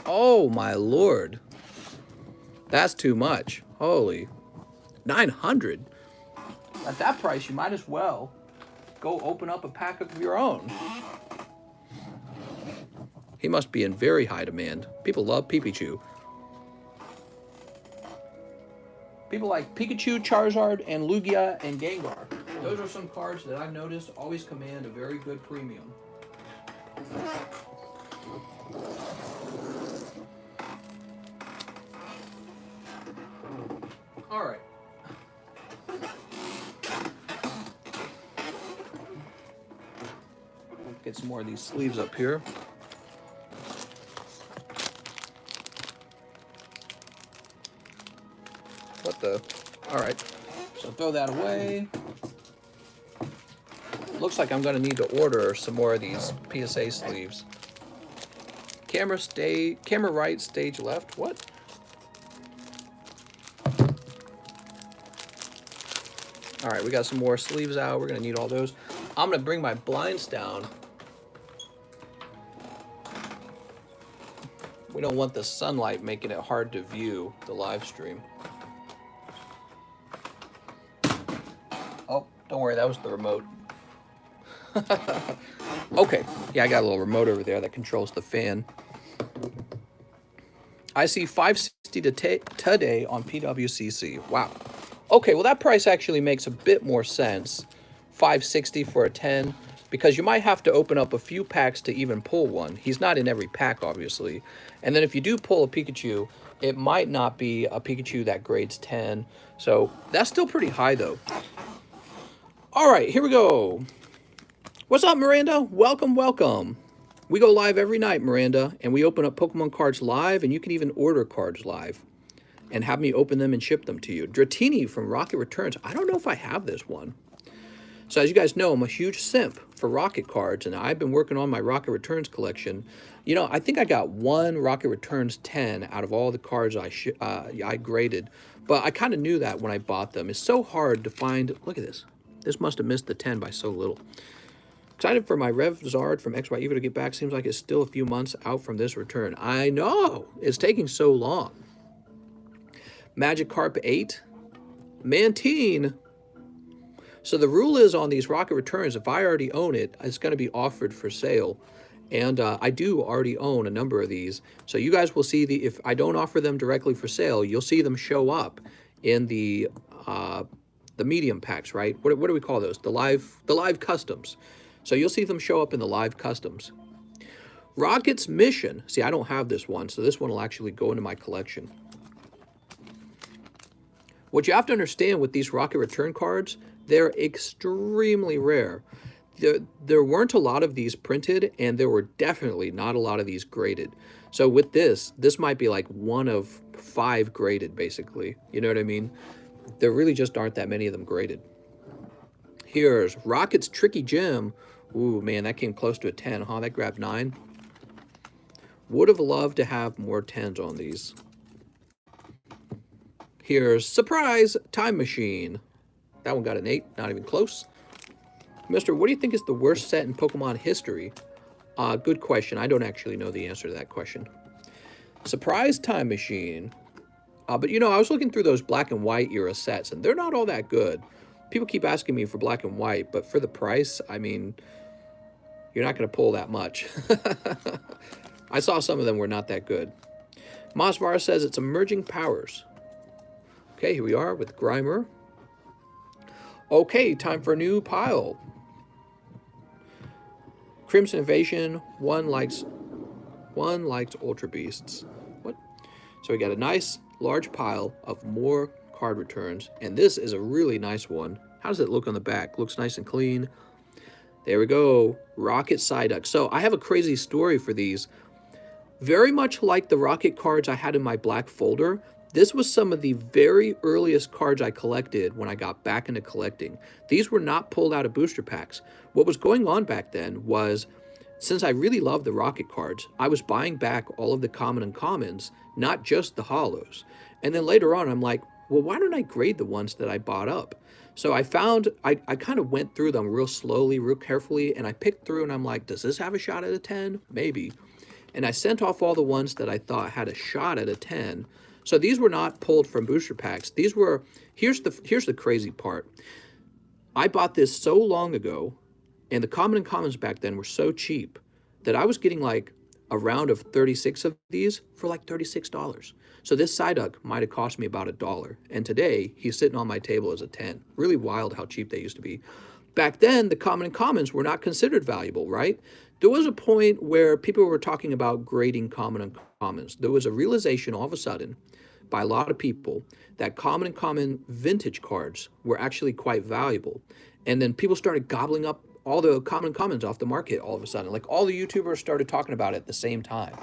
Oh, my lord. That's too much. Holy. 900. At that price, you might as well go open up a pack of your own. He must be in very high demand. People love Pikachu. People like Pikachu, Charizard, and Lugia, and Gengar. Those are some cards that I've noticed always command a very good premium. All right. Get some more of these sleeves up here. What the? All right. So throw that away. Looks like I'm going to need to order some more of these PSA sleeves. Camera right, stage left. What? All right, we got some more sleeves out. We're going to need all those. I'm going to bring my blinds down. We don't want the sunlight making it hard to view the live stream. Oh, don't worry, that was the remote. Okay, yeah, I got a little remote over there that controls the fan. I see $560 today on PWCC. Wow. Okay, well, that price actually makes a bit more sense. $560 for a 10, because you might have to open up a few packs to even pull one. He's not in every pack, obviously. And then if you do pull a Pikachu, it might not be a Pikachu that grades 10. So that's still pretty high, though. All right, here we go. What's up, Miranda? Welcome, welcome. We go live every night, Miranda, and we open up Pokemon cards live, and you can even order cards live and have me open them and ship them to you. Dratini from Rocket Returns. I don't know if I have this one. So as you guys know, I'm a huge simp for Rocket cards, and I've been working on my Rocket Returns collection. You know, I think I got one Rocket Returns 10 out of all the cards I graded, but I kind of knew that when I bought them. It's so hard to find. Look at this. This must have missed the 10 by so little. Excited for my Rev Zard from XY Evo to get back. Seems like it's still a few months out from this return. I know. It's taking so long. Magikarp 8. Mantine. So the rule is on these Rocket Returns, if I already own it, it's going to be offered for sale. And I do already own a number of these. So you guys will see, if I don't offer them directly for sale, you'll see them show up in the medium packs, right? What do we call those? The live customs. So you'll see them show up in the live customs. Rocket's Mission. See, I don't have this one, so this one will actually go into my collection. What you have to understand with these Rocket Return cards, they're extremely rare. There weren't a lot of these printed, and there were definitely not a lot of these graded. So with this might be like one of 5 graded, basically. You know what I mean? There really just aren't that many of them graded. Here's Rocket's Tricky Gem. Ooh, man, that came close to a 10, huh? That grabbed 9. Would have loved to have more 10s on these. Here's Surprise Time Machine. That one got an 8, not even close. Mister, what do you think is the worst set in Pokemon history? Good question. I don't actually know the answer to that question. Surprise Time Machine. But, you know, I was looking through those black and white era sets, and they're not all that good. People keep asking me for black and white, but for the price, I mean, you're not going to pull that much. I saw some of them were not that good. Mosvar says it's Emerging Powers. Okay, here we are with Grimer. Okay, time for a new pile. Crimson Invasion, one likes Ultra Beasts. What? So we got a nice large pile of more card returns, and this is a really nice one. How does it look on the back? Looks nice and clean. There we go. Rocket Psyduck. So I have a crazy story for these. Very much like the Rocket cards I had in my black folder, this was some of the very earliest cards I collected when I got back into collecting. These were not pulled out of booster packs. What was going on back then was, since I really loved the Rocket cards, I was buying back all of the common and commons, not just the holos. And then later on, I'm like, well, why don't I grade the ones that I bought up? So I found, I kind of went through them real slowly, real carefully, and I picked through and I'm like, does this have a shot at a 10? Maybe. And I sent off all the ones that I thought had a shot at a 10. So these were not pulled from booster packs. These were, here's the crazy part. I bought this so long ago, and the common and commons back then were so cheap that I was getting like a round of 36 of these for like $36. So this Psyduck might have cost me about $1. And today he's sitting on my table as a 10. Really wild how cheap they used to be. Back then, the common and commons were not considered valuable, right? There was a point where people were talking about grading common and commons. There was a realization all of a sudden by a lot of people that common and common vintage cards were actually quite valuable. And then people started gobbling up all the common and commons off the market all of a sudden. Like all the YouTubers started talking about it at the same time.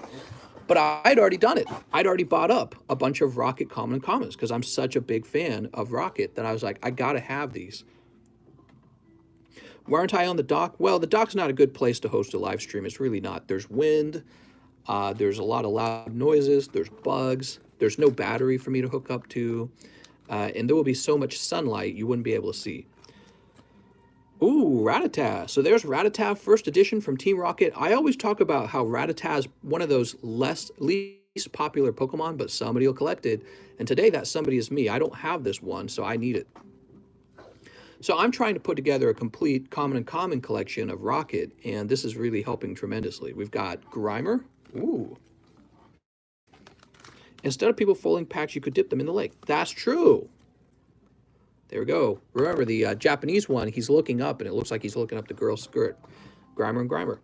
But I'd already done it. I'd already bought up a bunch of Rocket common and commons because I'm such a big fan of Rocket that I was like, I gotta have these. Why aren't I on the dock? Well, the dock's not a good place to host a live stream. It's really not. There's wind. There's a lot of loud noises. There's bugs. There's no battery for me to hook up to. And there will be so much sunlight you wouldn't be able to see. Ooh, Rattata. So there's Rattata first edition from Team Rocket. I always talk about how Rattata is one of those least popular Pokemon, but somebody will collect it. And today that somebody is me. I don't have this one, so I need it. So I'm trying to put together a complete common and common collection of Rocket, and this is really helping tremendously. We've got Grimer. Ooh. Instead of people folding packs, you could dip them in the lake. That's true. There we go. Remember, the Japanese one, he's looking up, and it looks like he's looking up the girl's skirt. Grimer and Grimer.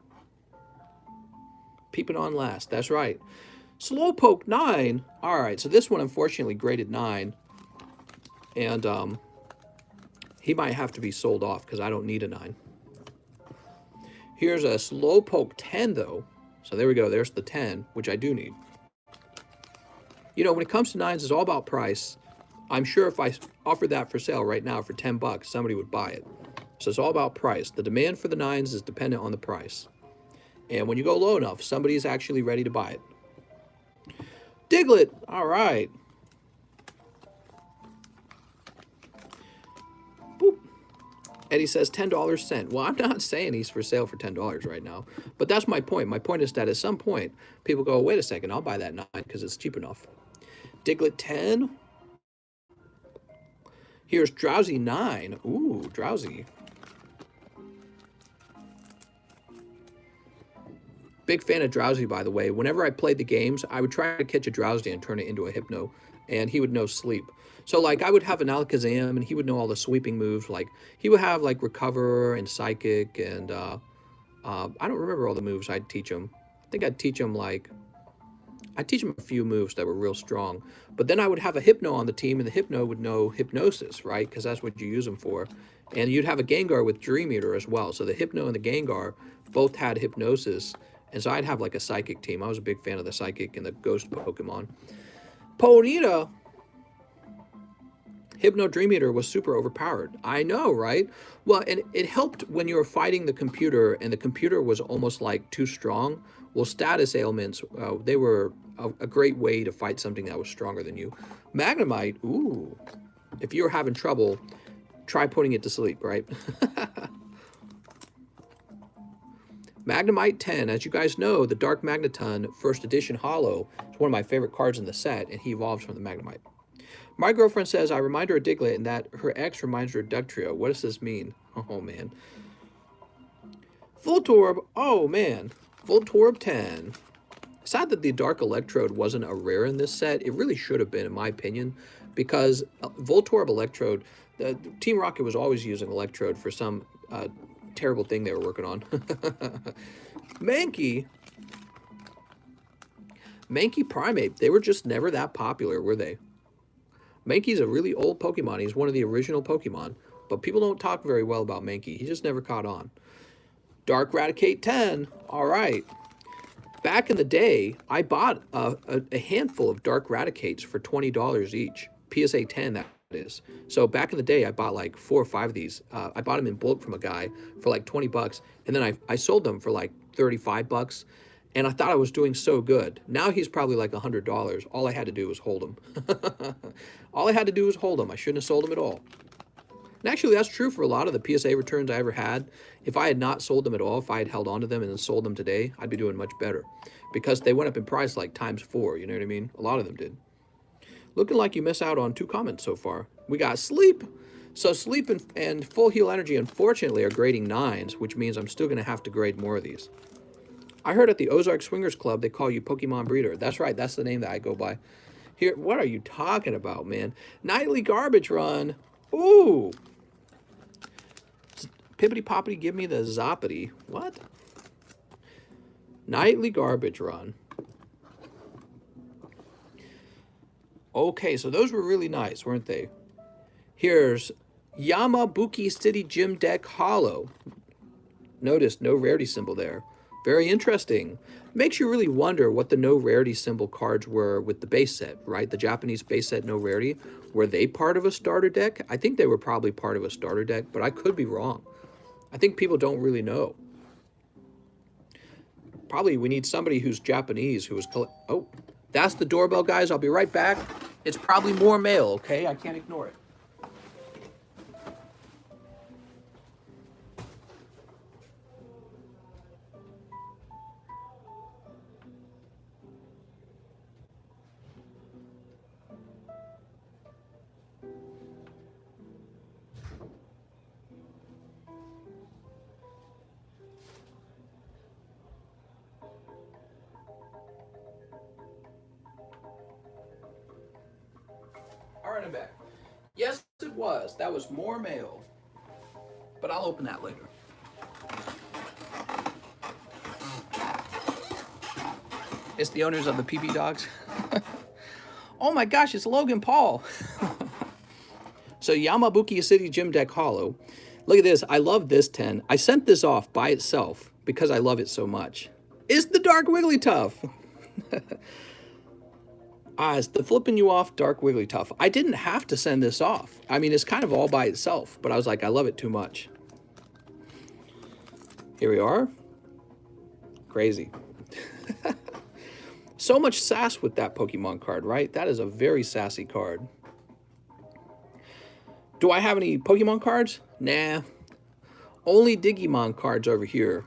Peeping on last. That's right. Slowpoke 9. All right, so this one, unfortunately, graded 9. And, he might have to be sold off because I don't need a 9. Here's a Slowpoke 10, though. So there we go. There's the 10, which I do need. You know, when it comes to 9s, it's all about price. I'm sure if I offered that for sale right now for 10 bucks, somebody would buy it. So it's all about price. The demand for the 9s is dependent on the price. And when you go low enough, somebody's actually ready to buy it. Diglett. All right. Boop. Eddie says $10 cent. Well, I'm not saying he's for sale for $10 right now, but that's my point. My point is that at some point, people go, wait a second, I'll buy that 9 because it's cheap enough. Diglett 10. Here's Drowsy 9. Ooh, Drowsy. Big fan of Drowsy, by the way. Whenever I played the games, I would try to catch a Drowsy and turn it into a Hypno, and he would know sleep. So, like, I would have an Alakazam, and he would know all the sweeping moves. Like, he would have, like, Recover and Psychic, and I don't remember all the moves I'd teach him. I think I'd teach him, like, I'd teach him a few moves that were real strong. But then I would have a Hypno on the team, and the Hypno would know Hypnosis, right? Because that's what you use them for. And you'd have a Gengar with Dream Eater as well. So the Hypno and the Gengar both had Hypnosis. And so I'd have, like, a Psychic team. I was a big fan of the Psychic and the Ghost Pokemon. Ponyta. Hypno Dream Eater was super overpowered. I know, right? Well, and it helped when you were fighting the computer and the computer was almost like too strong. Well, status ailments, they were a great way to fight something that was stronger than you. Magnemite, ooh. If you're having trouble, try putting it to sleep, right? Magnemite 10, as you guys know, the Dark Magneton first edition Holo is one of my favorite cards in the set, and he evolves from the Magnemite. My girlfriend says I remind her of Diglett and that her ex reminds her of Dugtrio. What does this mean? Oh, man. Voltorb. Oh, man. Voltorb 10. Sad that the Dark Electrode wasn't a rare in this set. It really should have been, in my opinion, because Voltorb Electrode, Team Rocket was always using Electrode for some terrible thing they were working on. Mankey. Mankey Primate. They were just never that popular, were they? Mankey's a really old Pokemon. He's one of the original Pokemon. But people don't talk very well about Mankey. He just never caught on. Dark Raticate 10. All right. Back in the day, I bought a handful of Dark Raticates for $20 each. PSA 10, that is. So back in the day, I bought like 4 or 5 of these. I bought them in bulk from a guy for like 20 bucks. And then I sold them for like 35 bucks. And I thought I was doing so good. Now he's probably like $100. All I had to do was hold him. All I had to do was hold him. I shouldn't have sold him at all. And actually, that's true for a lot of the PSA returns I ever had. If I had not sold them at all, if I had held on to them and then sold them today, I'd be doing much better. Because they went up in price like ×4, you know what I mean? A lot of them did. Looking like you miss out on 2 comments so far. We got Sleep. So Sleep and Full Heal Energy, unfortunately, are grading 9s, which means I'm still going to have to grade more of these. I heard at the Ozark Swingers Club, they call you Pokemon Breeder. That's right. That's the name that I go by. Here, what are you talking about, man? Nightly Garbage Run. Ooh. Pippity Poppity, give me the Zoppity. What? Nightly Garbage Run. Okay, so those were really nice, weren't they? Here's Yamabuki City Gym Deck Holo. Notice no rarity symbol there. Very interesting. Makes you really wonder what the no rarity symbol cards were with the base set, right? The Japanese base set no rarity. Were they part of a starter deck? I think they were probably part of a starter deck, but I could be wrong. I think people don't really know. Probably we need somebody who's Japanese who was... Oh, that's the doorbell, guys. I'll be right back. It's probably more mail, okay? I can't ignore it. All right, I'm back. Yes, it was. That was more mail. But I'll open that later. It's the owners of the PP Dogs. Oh my gosh, it's Logan Paul. So Yamabuki City Gym Deck Holo. Look at this. I love this 10. I sent this off by itself because I love it so much. It's the Dark Wigglytuff. It's the flipping you off Dark Wigglytuff. I didn't have to send this off. I mean, it's kind of all by itself, but I was like, I love it too much. Here we are. Crazy. So much sass with that Pokemon card, right? That is a very sassy card. Do I have any Pokemon cards? Nah. Only Digimon cards over here.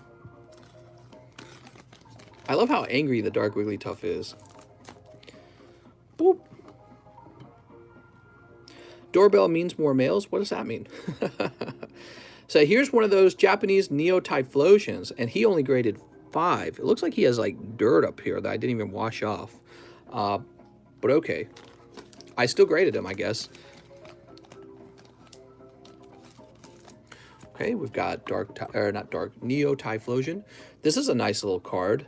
I love how angry the Dark Wigglytuff is. Boop. Doorbell means more mails? What does that mean? So here's one of those Japanese Neo-Typhlosions, and he only graded 5. It looks like he has like dirt up here that I didn't even wash off. But okay. I still graded him, I guess. Okay, we've got Neo-Typhlosion. This is a nice little card.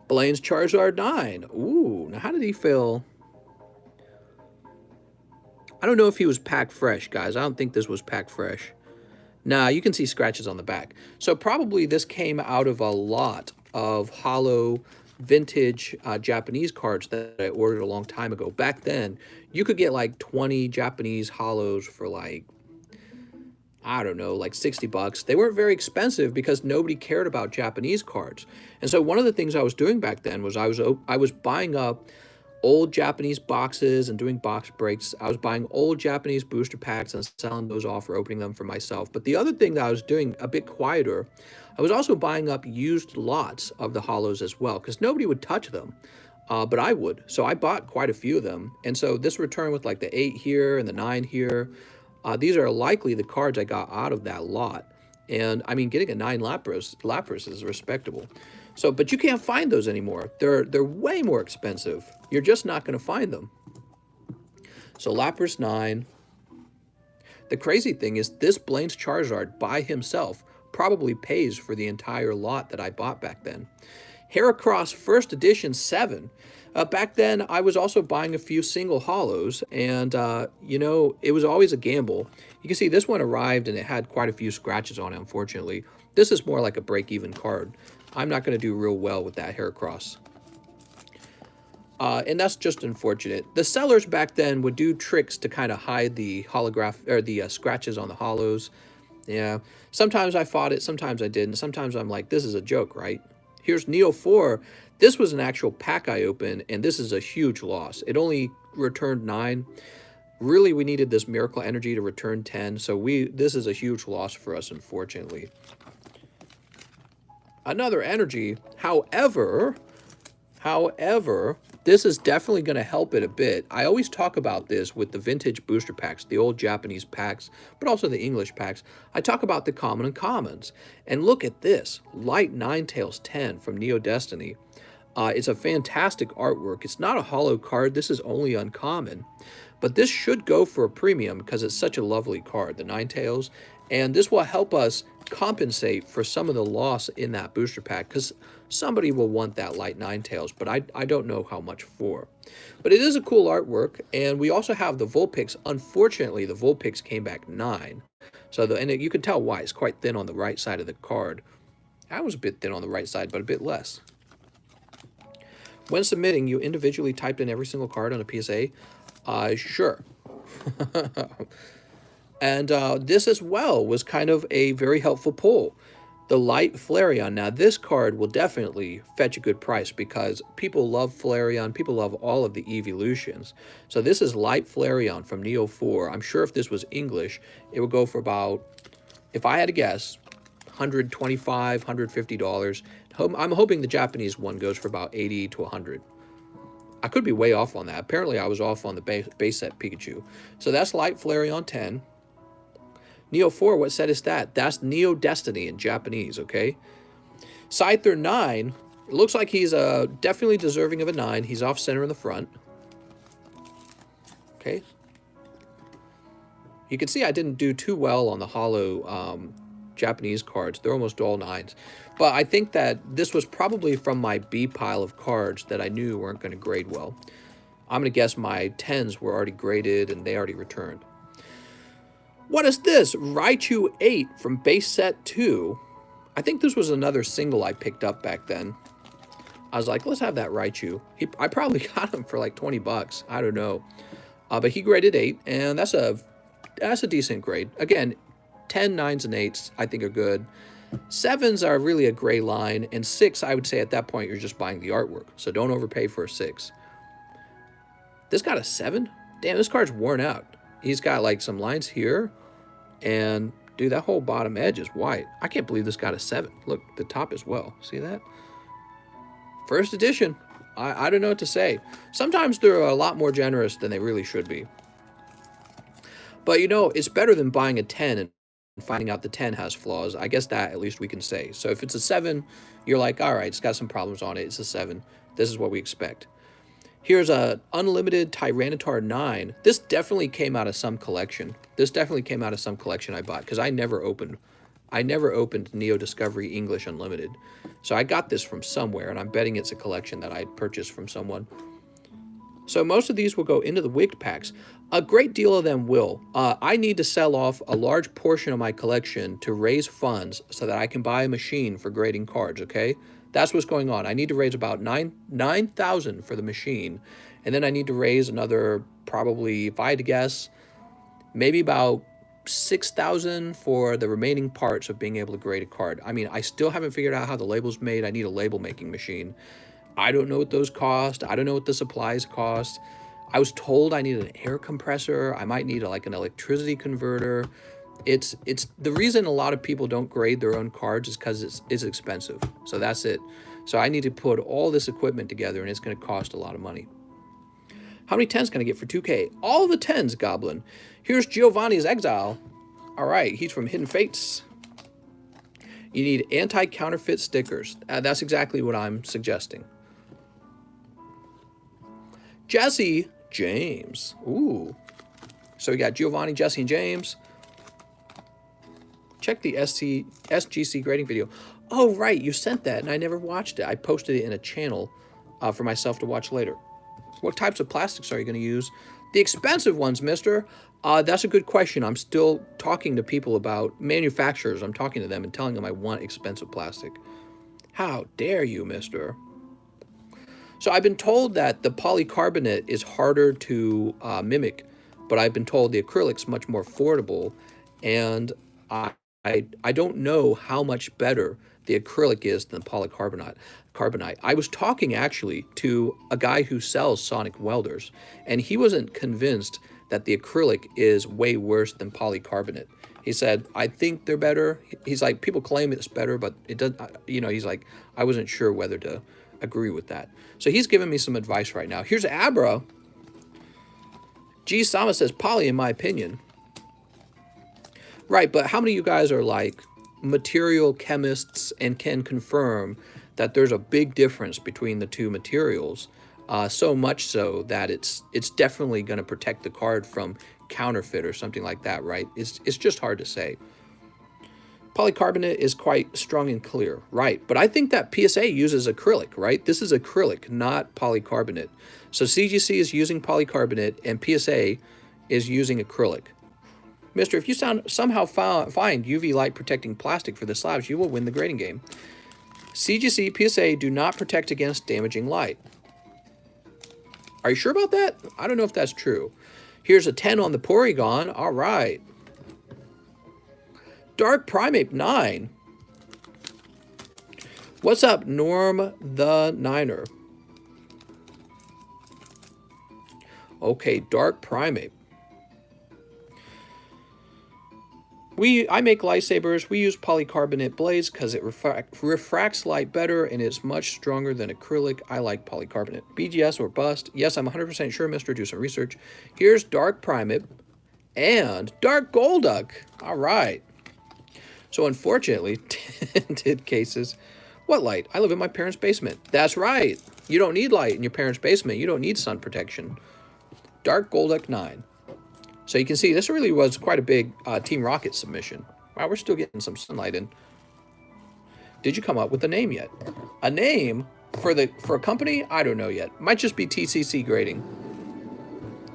Blaine's Charizard 9. Ooh, now how did he feel? I don't know if he was packed fresh, guys. I don't think this was packed fresh. Nah, you can see scratches on the back. So probably this came out of a lot of Holo vintage Japanese cards that I ordered a long time ago. Back then, you could get like 20 Japanese Holos for like, I don't know, like 60 bucks. They weren't very expensive because nobody cared about Japanese cards. And so one of the things I was doing back then was I was buying up old Japanese boxes and doing box breaks. I was buying old Japanese booster packs and selling those off or opening them for myself. But the other thing that I was doing a bit quieter, I was also buying up used lots of the Holos as well because nobody would touch them. But I would. So I bought quite a few of them. And so this return with like the 8 here and the 9 here, these are likely the cards I got out of that lot. And I mean, getting a 9 Lapras is respectable. So, but you can't find those anymore. They're way more expensive. You're just not going to find them. So Lapras 9. The crazy thing is this Blaine's Charizard by himself probably pays for the entire lot that I bought back then. Heracross First Edition 7. Back then, I was also buying a few single Holos, and, you know, it was always a gamble. You can see this one arrived, and it had quite a few scratches on it, unfortunately. This is more like a break-even card. I'm not going to do real well with that Heracross. And that's just unfortunate. The sellers back then would do tricks to kind of hide the holograph or the scratches on the Holos. Yeah, sometimes I fought it, sometimes I didn't. Sometimes I'm like, this is a joke, right? Here's Neo 4. This was an actual pack I opened, and this is a huge loss. It only returned 9. Really, we needed this Miracle Energy to return 10, so this is a huge loss for us, unfortunately. Another energy, however, However, this is definitely going to help it a bit. I always talk about this with the vintage booster packs, the old Japanese packs, but also the English packs. I talk about the common and commons. And look at this, Light Ninetales 10 from Neo Destiny. It's a fantastic artwork. It's not a holo card. This is only uncommon. But this should go for a premium because it's such a lovely card, the Ninetales. And this will help us compensate for some of the loss in that booster pack because somebody will want that Light Ninetales, but I don't know how much for. But it is a cool artwork, and we also have the Vulpix. Unfortunately, the Vulpix came back 9. So you can tell why. It's quite thin on the right side of the card. I was a bit thin on the right side, but a bit less. When submitting, you individually typed in every single card on a PSA? Sure. And this as well was kind of a very helpful pull. The Light Flareon. Now, this card will definitely fetch a good price because people love Flareon. People love all of the evolutions. So this is Light Flareon from Neo 4. I'm sure if this was English, it would go for about, if I had to guess, $125, $150. I'm hoping the Japanese one goes for about $80 to $100. I could be way off on that. Apparently, I was off on the base set Pikachu. So that's Light Flareon 10. Neo 4, what set is that? That's Neo Destiny in Japanese, okay? Scyther 9, it looks like he's definitely deserving of a 9. He's off center in the front. Okay. You can see I didn't do too well on the holo Japanese cards. They're almost all 9s. But I think that this was probably from my B pile of cards that I knew weren't going to grade well. I'm going to guess my 10s were already graded and they already returned. What is this? Raichu 8 from base set 2. I think this was another single I picked up back then. I was like, let's have that Raichu. I probably got him for like 20 bucks. I don't know. But he graded 8, and that's a decent grade. Again, 10, 9s, and 8s I think are good. 7s are really a gray line, and 6, I would say at that point, you're just buying the artwork. So don't overpay for a 6. This got a 7? Damn, this card's worn out. He's got like some lines here, and dude, that whole bottom edge is white. I can't believe this got a 7. Look, the top as well. See that? First edition. I don't know what to say. Sometimes they're a lot more generous than they really should be. But you know, it's better than buying a 10 and finding out the 10 has flaws. I guess that at least we can say. So if it's a 7, you're like, all right, it's got some problems on it. It's a 7. This is what we expect. Here's a Unlimited Tyranitar 9. This definitely came out of some collection. This definitely came out of some collection I bought because I never opened Neo Discovery English Unlimited. So I got this from somewhere, and I'm betting it's a collection that I purchased from someone. So most of these will go into the wigged packs. A great deal of them will. I need to sell off a large portion of my collection to raise funds so that I can buy a machine for grading cards, okay? That's what's going on. I need to raise about $9,000 for the machine. And then I need to raise another, probably, if I had to guess, maybe about $6,000 for the remaining parts of being able to grade a card. I mean, I still haven't figured out how the label's made. I need a label making machine. I don't know what those cost. I don't know what the supplies cost. I was told I need an air compressor. I might need like an electricity converter. It's the reason a lot of people don't grade their own cards is because it's expensive. So that's it. So I need to put all this equipment together, and it's going to cost a lot of money. How many 10s can I get for 2K? All the 10s, Goblin. Here's Giovanni's Exile. All right, he's from Hidden Fates. You need anti-counterfeit stickers. That's exactly what I'm suggesting. Jesse James. Ooh. So we got Giovanni, Jesse, and James. Check the SGC grading video. Oh, right, you sent that, and I never watched it. I posted it in a channel for myself to watch later. What types of plastics are you going to use? The expensive ones, mister. That's a good question. I'm still talking to people about manufacturers. I'm talking to them and telling them I want expensive plastic. How dare you, mister? So I've been told that the polycarbonate is harder to mimic, but I've been told the acrylic's much more affordable, and I don't know how much better the acrylic is than polycarbonate. I was talking actually to a guy who sells sonic welders, and he wasn't convinced that the acrylic is way worse than polycarbonate. He said, I think they're better. He's like, people claim it's better, but it doesn't, you know, he's like, I wasn't sure whether to agree with that. So he's giving me some advice right now. Here's Abra. G. Sama says, Poly, in my opinion. Right, but how many of you guys are like material chemists and can confirm that there's a big difference between the two materials? So much so that it's definitely going to protect the card from counterfeit or something like that, right? It's just hard to say. Polycarbonate is quite strong and clear, right? But I think that PSA uses acrylic, right? This is acrylic, not polycarbonate. So CGC is using polycarbonate and PSA is using acrylic. Mister, if you somehow find UV light protecting plastic for the slabs, you will win the grading game. CGC, PSA do not protect against damaging light. Are you sure about that? I don't know if that's true. Here's a 10 on the Porygon. All right. Dark Primate 9. What's up, Norm the Niner? Okay, Dark Primate. I make lightsabers. We use polycarbonate blades because it refracts light better and it's much stronger than acrylic. I like polycarbonate. BGS or bust. Yes, I'm 100% sure, mister. Do some research. Here's Dark Primate and Dark Golduck. All right. So unfortunately, tinted cases. What light? I live in my parents' basement. That's right. You don't need light in your parents' basement. You don't need sun protection. Dark Golduck 9. So you can see this really was quite a big Team Rocket submission. Wow, we're still getting some sunlight in. Did you come up with a name yet? A name for a company? I don't know yet. Might just be TCC grading.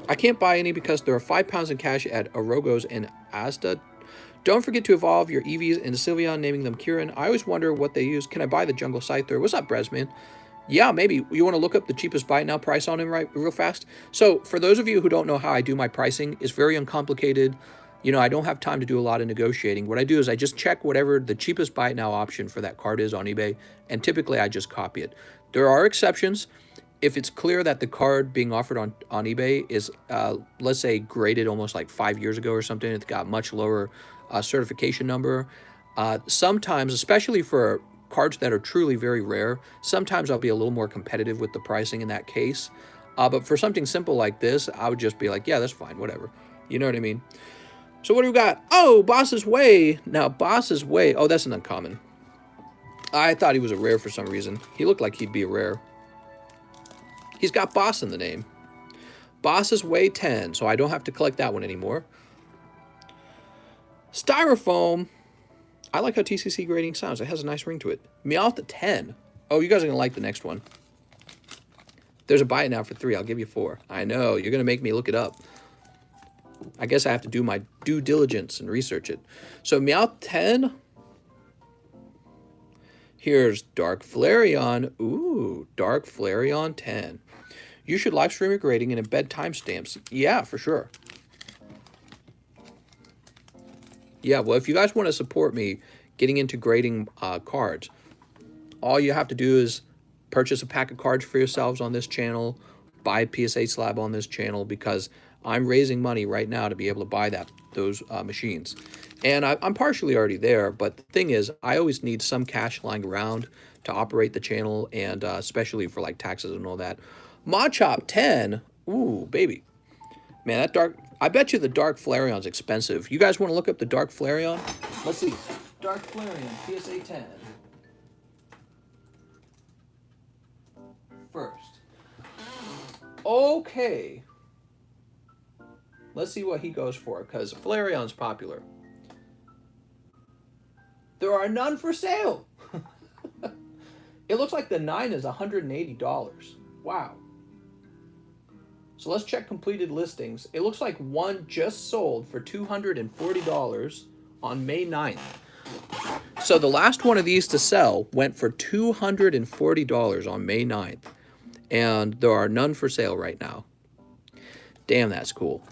I can't buy any because there are 5 pounds in cash at Arogos and Asda. Don't forget to evolve your EVs into Sylveon, naming them Kieran. I always wonder what they use. Can I buy the Jungle Scyther? What's up, Bresman? Yeah, maybe. You want to look up the cheapest buy it now price on him real fast? So for those of you who don't know how I do my pricing, it's very uncomplicated. You know, I don't have time to do a lot of negotiating. What I do is I just check whatever the cheapest buy it now option for that card is on eBay, and typically I just copy it. There are exceptions. If it's clear that the card being offered on eBay is, let's say, graded almost like 5 years ago or something, it's got much lower certification number. Sometimes, especially for cards that are truly very rare, sometimes I'll be a little more competitive with the pricing in that case. But for something simple like this, I would just be like, yeah, that's fine, whatever. You know what I mean? So what do we got? Oh, Boss's Way. Now, Boss's Way. Oh, that's an uncommon. I thought he was a rare for some reason. He looked like he'd be a rare. He's got Boss in the name. Boss's Way 10, so I don't have to collect that one anymore. Styrofoam. I like how TCC grading sounds. It has a nice ring to it. Meowth 10. Oh, you guys are going to like the next one. There's a buy it now for 3. I'll give you 4. I know. You're going to make me look it up. I guess I have to do my due diligence and research it. So Meowth 10. Here's Dark Flareon. Ooh, Dark Flareon 10. You should live stream your grading and embed timestamps. Yeah, for sure. Yeah, well, if you guys want to support me getting into grading cards, all you have to do is purchase a pack of cards for yourselves on this channel, buy a PSA slab on this channel, because I'm raising money right now to be able to buy those machines. And I'm partially already there, but the thing is, I always need some cash lying around to operate the channel, and especially for like taxes and all that. Machop 10, ooh, baby. Man, that dark... I bet you the Dark Flareon's expensive. You guys want to look up the Dark Flareon? Let's see. Dark Flareon, PSA 10. First. Okay. Let's see what he goes for, because Flareon's popular. There are none for sale. It looks like the 9 is $180. Wow. So let's check completed listings. It looks like one just sold for $240 on May 9th. So the last one of these to sell went for $240 on May 9th. And there are none for sale right now. Damn, that's cool.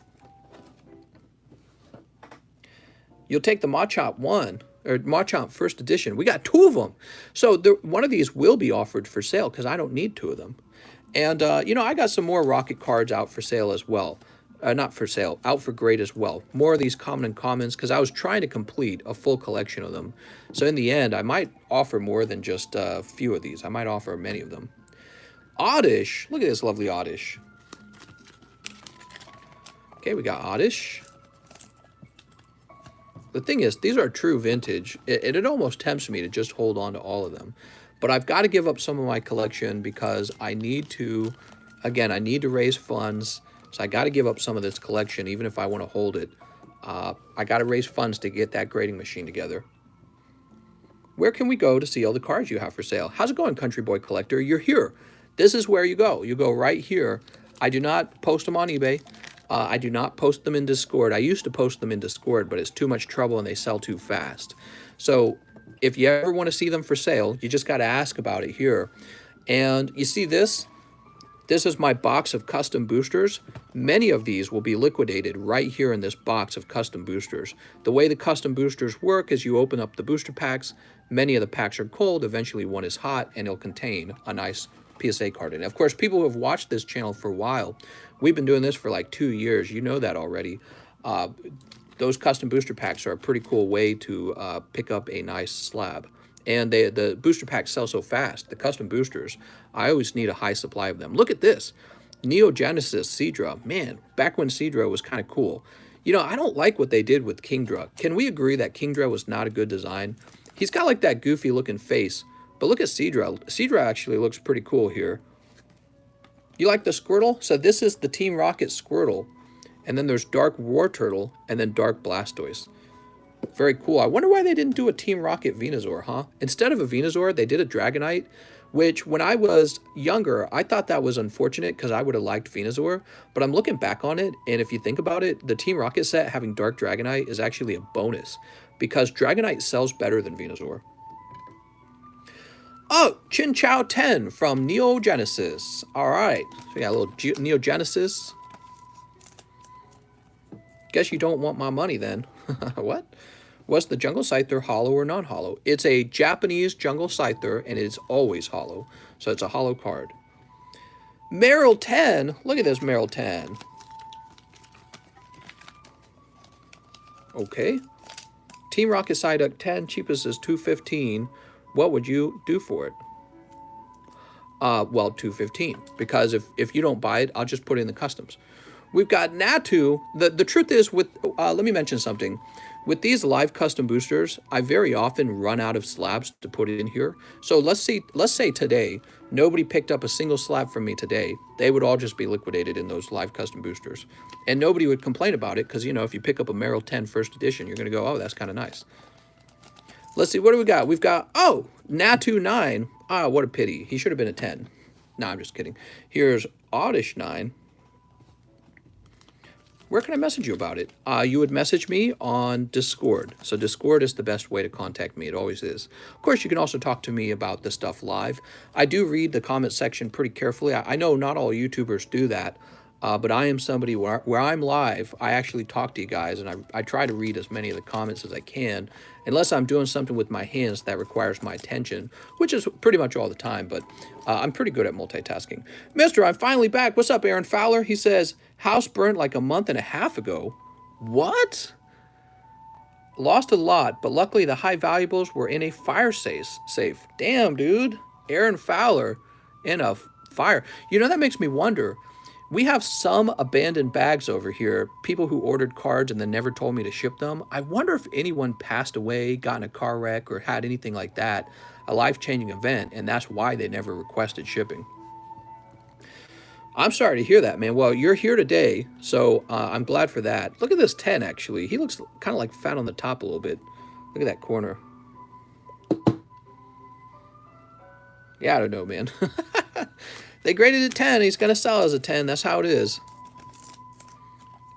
You'll take the Machop 1, or Machop first edition. We got 2 of them. So one of these will be offered for sale because I don't need 2 of them. And, you know, I got some more Rocket cards out for sale as well. Not for sale, out for grade as well. More of these common and commons, because I was trying to complete a full collection of them. So in the end, I might offer more than just a few of these. I might offer many of them. Oddish. Look at this lovely Oddish. Okay, we got Oddish. The thing is, these are true vintage. It almost tempts me to just hold on to all of them. But I've got to give up some of my collection because I need to, again, I need to raise funds. So I got to give up some of this collection, even if I want to hold it. I got to raise funds to get that grading machine together. Where can we go to see all the cards you have for sale? How's it going, Country Boy Collector? You're here. This is where you go. You go right here. I do not post them on eBay. I do not post them in Discord. I used to post them in Discord, but it's too much trouble and they sell too fast. So if you ever want to see them for sale, you just got to ask about it here. And you see this? This is my box of custom boosters. Many of these will be liquidated right here in this box of custom boosters. The way the custom boosters work is you open up the booster packs. Many of the packs are cold. Eventually one is hot and it'll contain a nice PSA card in it. Of course, people who have watched this channel for a while, we've been doing this for like 2 years. You know that already. Those custom booster packs are a pretty cool way to pick up a nice slab. And the booster packs sell so fast. The custom boosters, I always need a high supply of them. Look at this. Neo Genesis Seadra. Man, back when Seadra was kind of cool. You know, I don't like what they did with Kingdra. Can we agree that Kingdra was not a good design? He's got like that goofy looking face. But look at Seadra. Seadra actually looks pretty cool here. You like the Squirtle? So this is the Team Rocket Squirtle. And then there's Dark War Turtle and then Dark Blastoise. Very cool. I wonder why they didn't do a Team Rocket Venusaur, huh? Instead of a Venusaur, they did a Dragonite, which when I was younger, I thought that was unfortunate because I would have liked Venusaur. But I'm looking back on it, and if you think about it, the Team Rocket set having Dark Dragonite is actually a bonus because Dragonite sells better than Venusaur. Oh, Chin Chow 10 from Neo Genesis. All right. So we got a little Neo Genesis. Guess you don't want my money then. What? Was the Jungle Scyther holo or non-holo? It's a Japanese Jungle Scyther, and it's always holo. So it's a holo card. Meryl 10. Look at this Meryl 10. Okay. Team Rocket Psyduck 10. Cheapest is $215. What would you do for it? Well, $215. Because if you don't buy it, I'll just put it in the customs. We've got Natu. The truth is, with let me mention something. With these live custom boosters, I very often run out of slabs to put it in here. So let's say today, nobody picked up a single slab from me today. They would all just be liquidated in those live custom boosters. And nobody would complain about it because, you know, if you pick up a Meryl 10 first edition, you're going to go, oh, that's kind of nice. Let's see, what do we got? We've got, oh, Natu 9. Ah, what a pity. He should have been a 10. No, I'm just kidding. Here's Oddish 9. Where can I message you about it? You would message me on Discord. So Discord is the best way to contact me. It always is. Of course, you can also talk to me about the stuff live. I do read the comment section pretty carefully. I know not all YouTubers do that, but I am somebody where I'm live, I actually talk to you guys, and I try to read as many of the comments as I can, unless I'm doing something with my hands that requires my attention, which is pretty much all the time, but I'm pretty good at multitasking. Mister, I'm finally back. What's up, Aaron Fowler? He says, house burnt like a month and a half ago. What? Lost a lot, but luckily the high valuables were in a fire safe. Damn, dude. Aaron Fowler in a fire. You know, that makes me wonder. We have some abandoned bags over here, people who ordered cards and then never told me to ship them. I wonder if anyone passed away, got in a car wreck, or had anything like that, a life-changing event, and that's why they never requested shipping. I'm sorry to hear that, man. Well, you're here today, so I'm glad for that. Look at this 10, actually. He looks kind of like fat on the top a little bit. Look at that corner. Yeah, I don't know, man. They graded it 10. He's going to sell as a 10. That's how it is.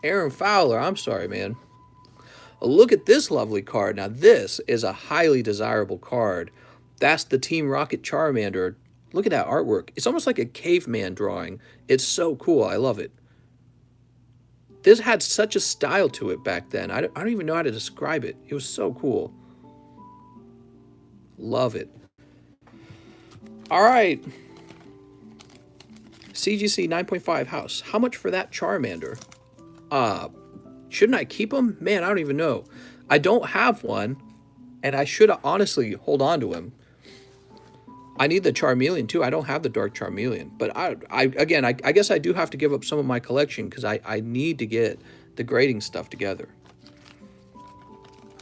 Aaron Fowler, I'm sorry, man. Look at this lovely card. Now, this is a highly desirable card. That's the Team Rocket Charmander. Look at that artwork. It's almost like a caveman drawing. It's so cool. I love it. This had such a style to it back then. I don't even know how to describe it. It was so cool. Love it. All right. CGC 9.5 house. How much for that Charmander? Shouldn't I keep him? Man, I don't even know. I don't have one, and I should honestly hold on to him. I need the Charmeleon too. I don't have the Dark Charmeleon, but I guess I do have to give up some of my collection because I need to get the grading stuff together.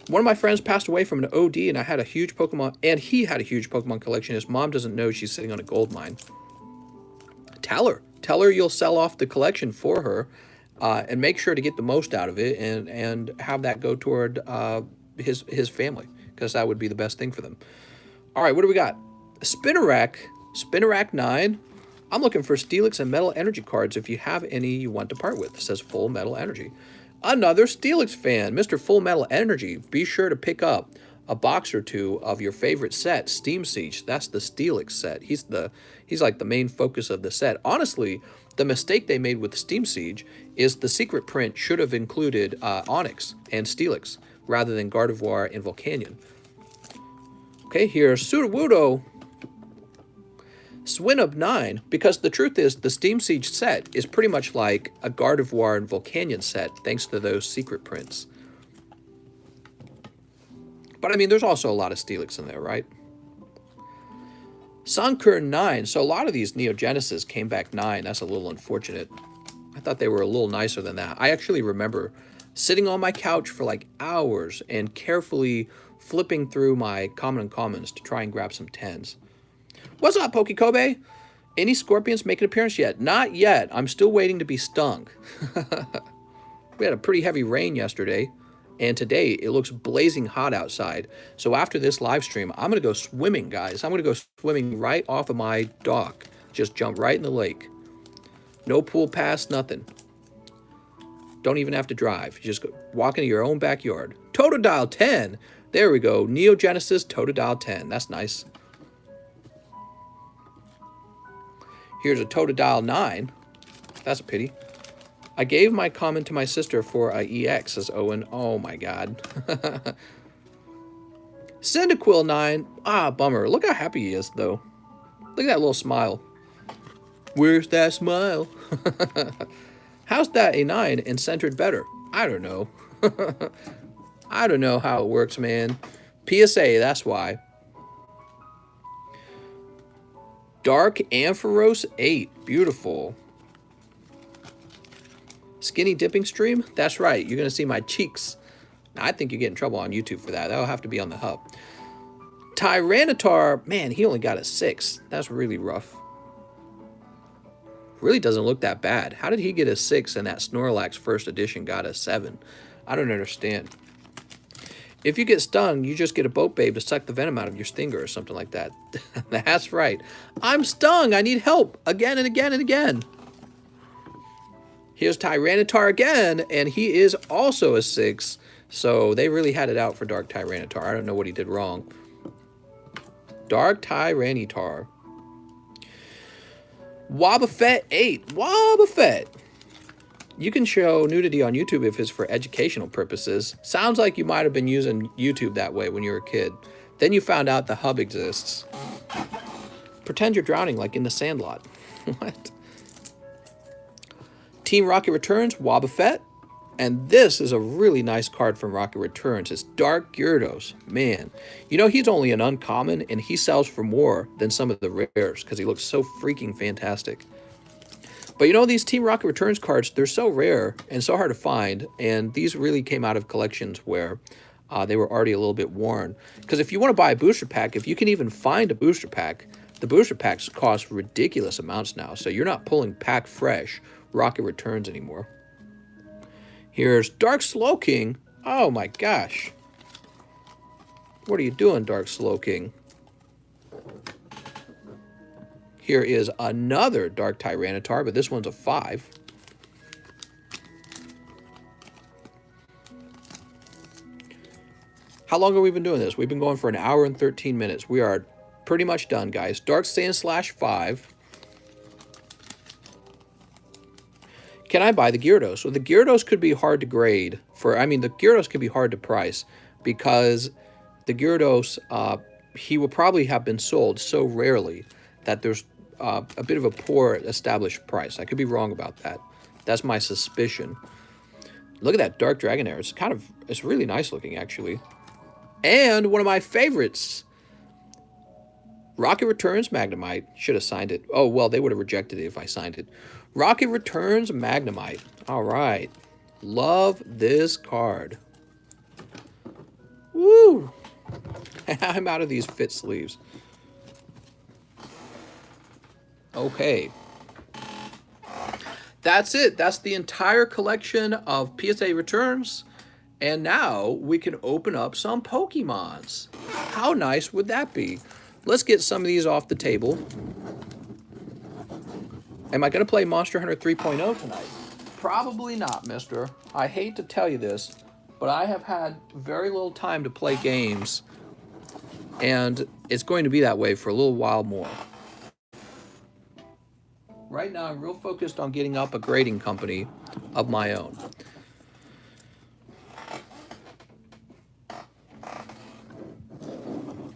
One of my friends passed away from an OD, and I had a huge Pokemon, and he had a huge Pokemon collection. His mom doesn't know she's sitting on a gold mine. Tell her you'll sell off the collection for her, and make sure to get the most out of it, and have that go toward his family, because that would be the best thing for them. All right, what do we got? Spinarak 9. I'm looking for Steelix and Metal Energy cards if you have any you want to part with. It says Full Metal Energy. Another Steelix fan, Mr. Full Metal Energy. Be sure to pick up a box or two of your favorite set, Steam Siege. That's the Steelix set. He's like the main focus of the set. Honestly, the mistake they made with Steam Siege is the secret print should have included Onix and Steelix rather than Gardevoir and Volcanion. Okay, here's Sudowoodo Swinub 9, because the truth is the Steam Siege set is pretty much like a Gardevoir and Volcanion set thanks to those secret prints. But I mean, there's also a lot of Steelix in there, right? Sunkern 9. So a lot of these Neogenesis came back 9. That's a little unfortunate. I thought they were a little nicer than that. I actually remember sitting on my couch for like hours and carefully flipping through my common and commons to try and grab some 10s. What's up, Pokekobe? Any scorpions make an appearance yet? Not yet. I'm still waiting to be stung. We had a pretty heavy rain yesterday, and today it looks blazing hot outside. So after this live stream, I'm going to go swimming, guys. I'm going to go swimming right off of my dock. Just jump right in the lake. No pool pass, nothing. Don't even have to drive. You just go walk into your own backyard. Totodile 10. There we go. Neogenesis Totodile 10. That's nice. Here's a Totodile 9. That's a pity. I gave my comment to my sister for a EX, says Owen. Oh my god. Cyndaquil 9. Ah, bummer. Look how happy he is, though. Look at that little smile. Where's that smile? How's that a 9 and centered better? I don't know. I don't know how it works, man. PSA, that's why. Dark Ampharos 8. Beautiful. Skinny dipping stream? That's right. You're going to see my cheeks. Now, I think you get in trouble on YouTube for that. That'll have to be on the hub. Tyranitar. Man, he only got a 6. That's really rough. Really doesn't look that bad. How did he get a 6 and that Snorlax first edition got a 7? I don't understand. If you get stung, you just get a boat babe to suck the venom out of your stinger or something like that. That's right. I'm stung. I need help again and again and again. Here's Tyranitar again, and he is also a 6. So they really had it out for Dark Tyranitar. I don't know what he did wrong. Dark Tyranitar. Wobbuffet 8. Wobbuffet. You can show nudity on YouTube if it's for educational purposes. Sounds like you might have been using YouTube that way when you were a kid. Then you found out the hub exists. Pretend you're drowning like in the Sandlot. What? Team Rocket Returns, Wobbuffet. And this is a really nice card from Rocket Returns. It's Dark Gyarados. Man, you know, he's only an uncommon, and he sells for more than some of the rares because he looks so freaking fantastic. But you know, these Team Rocket Returns cards, they're so rare and so hard to find, and these really came out of collections where they were already a little bit worn. Because if you want to buy a booster pack, if you can even find a booster pack, the booster packs cost ridiculous amounts now, so you're not pulling pack fresh Rocket Returns anymore. Here's Dark Slowking. Oh my gosh. What are you doing, Dark Slowking? Here is another Dark Tyranitar, but this one's a 5. How long have we been doing this? We've been going for an hour and 13 minutes. We are pretty much done, guys. Dark Sandslash 5. Can I buy the Gyarados? So the Gyarados could be hard to grade for, I mean, the Gyarados could be hard to price because the Gyarados, he will probably have been sold so rarely that there's a bit of a poor established price. I could be wrong about that. That's my suspicion. Look at that Dark Dragonair. It's kind of, it's really nice looking, actually. And one of my favorites, Rocket Returns Magnemite. Should have signed it. Oh, well, they would have rejected it if I signed it. Rocket Returns Magnemite. All right. Love this card. Woo! I'm out of these fit sleeves. Okay. That's it. That's the entire collection of PSA returns. And now we can open up some Pokemons. How nice would that be? Let's get some of these off the table. Am I going to play Monster Hunter 3.0 tonight? Probably not, mister. I hate to tell you this, but I have had very little time to play games. And it's going to be that way for a little while more. Right now, I'm real focused on getting up a grading company of my own.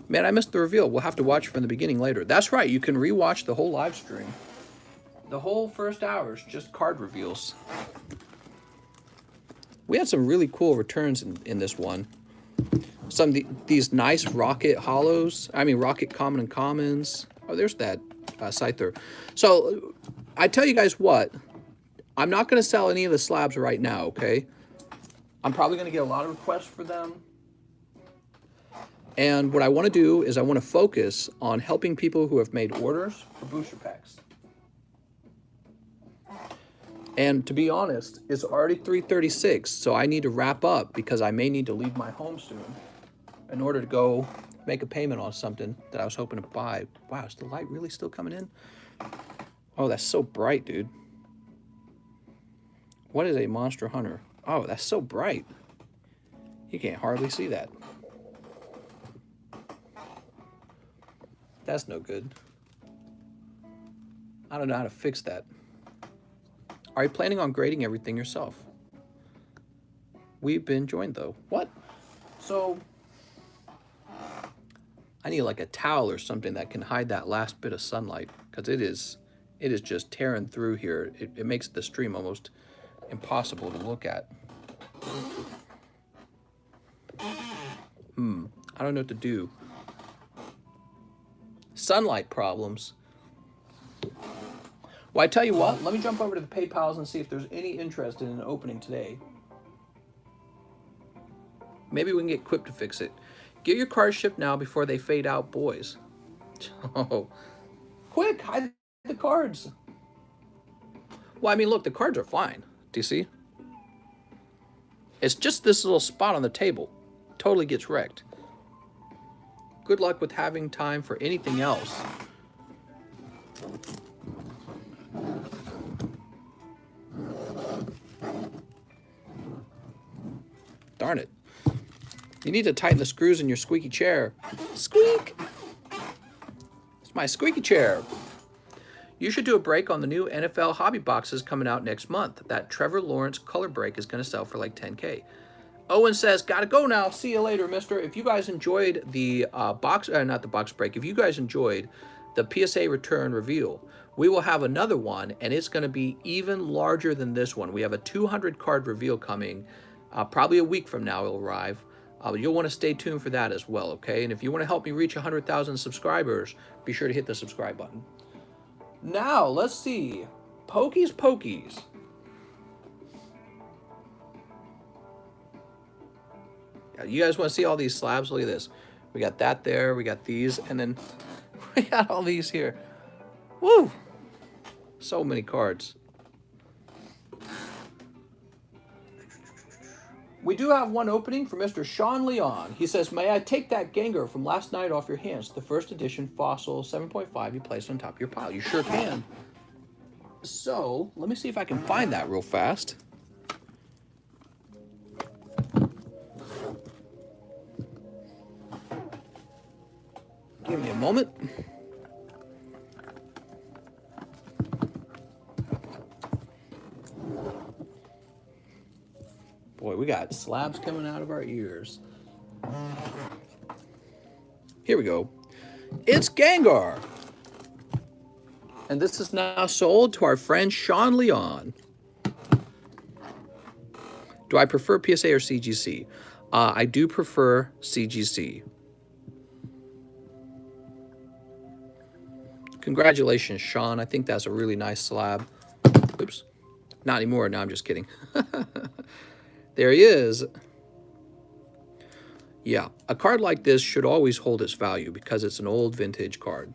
Man, I missed the reveal. We'll have to watch from the beginning later. That's right, you can rewatch the whole live stream. The whole first hour is just card reveals. We had some really cool returns in this one. Some of these nice Rocket Holos. I mean, Rocket Common and Commons. Oh, there's that Scyther. So, I tell you guys what. I'm not going to sell any of the slabs right now, okay? I'm probably going to get a lot of requests for them. And what I want to do is I want to focus on helping people who have made orders for booster packs. And to be honest, it's already 3:36, so I need to wrap up because I may need to leave my home soon in order to go make a payment on something that I was hoping to buy. Wow, is the light really still coming in? Oh, that's so bright, dude. What is a Monster Hunter? Oh, that's so bright. You can't hardly see that. That's no good. I don't know how to fix that. Are you planning on grading everything yourself? We've been joined, though. What? So, I need like a towel or something that can hide that last bit of sunlight, because it is just tearing through here. It makes the stream almost impossible to look at. I don't know what to do. Sunlight problems. Well, I tell you what, let me jump over to the PayPals and see if there's any interest in an opening today. Maybe we can get Quip to fix it. Get your cards shipped now before they fade out, boys. Oh, quick, hide the cards. Well, I mean, look, the cards are fine. Do you see? It's just this little spot on the table. Totally gets wrecked. Good luck with having time for anything else. Darn it. You need to tighten the screws in your squeaky chair. Squeak! It's my squeaky chair. You should do a break on the new NFL hobby boxes coming out next month. That Trevor Lawrence color break is going to sell for like 10K. Owen says, gotta go now. See you later, mister. If you guys enjoyed the not the box break, if you guys enjoyed the PSA Return reveal, we will have another one, and it's going to be even larger than this one. We have a 200 card reveal coming. Probably a week from now it'll arrive. You'll want to stay tuned for that as well, okay? And if you want to help me reach 100,000 subscribers, be sure to hit the subscribe button. Now, let's see. Pokies. You guys want to see all these slabs? Look at this. We got that there. We got these. And then we got all these here. Woo! So many cards. We do have one opening for Mr. Sean Leon. He says, may I take that Gengar from last night off your hands? The first edition Fossil 7.5 you placed on top of your pile. You sure can. So, let me see if I can find that real fast. Give me a moment. Boy, we got slabs coming out of our ears. Here we go. It's Gengar. And this is now sold to our friend Sean Leon. Do I prefer PSA or CGC? I do prefer CGC. Congratulations, Sean. I think that's a really nice slab. Oops. Not anymore. No, I'm just kidding. There he is. Yeah, a card like this should always hold its value because it's an old vintage card.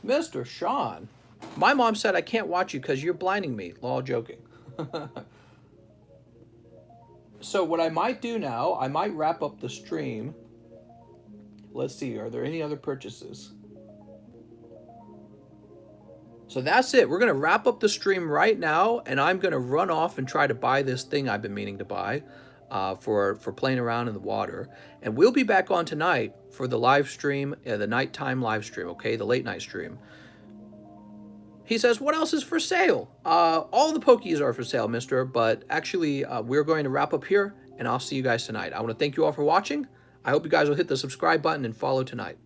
Mr. Sean, my mom said I can't watch you because you're blinding me. Lol, joking. So what I might do now, I might wrap up the stream. Let's see, are there any other purchases? So that's it. We're going to wrap up the stream right now, and I'm going to run off and try to buy this thing I've been meaning to buy for playing around in the water. And we'll be back on tonight for the live stream, the nighttime live stream, okay? The late night stream. He says, what else is for sale? All the Pokies are for sale, mister, but actually we're going to wrap up here, and I'll see you guys tonight. I want to thank you all for watching. I hope you guys will hit the subscribe button and follow tonight.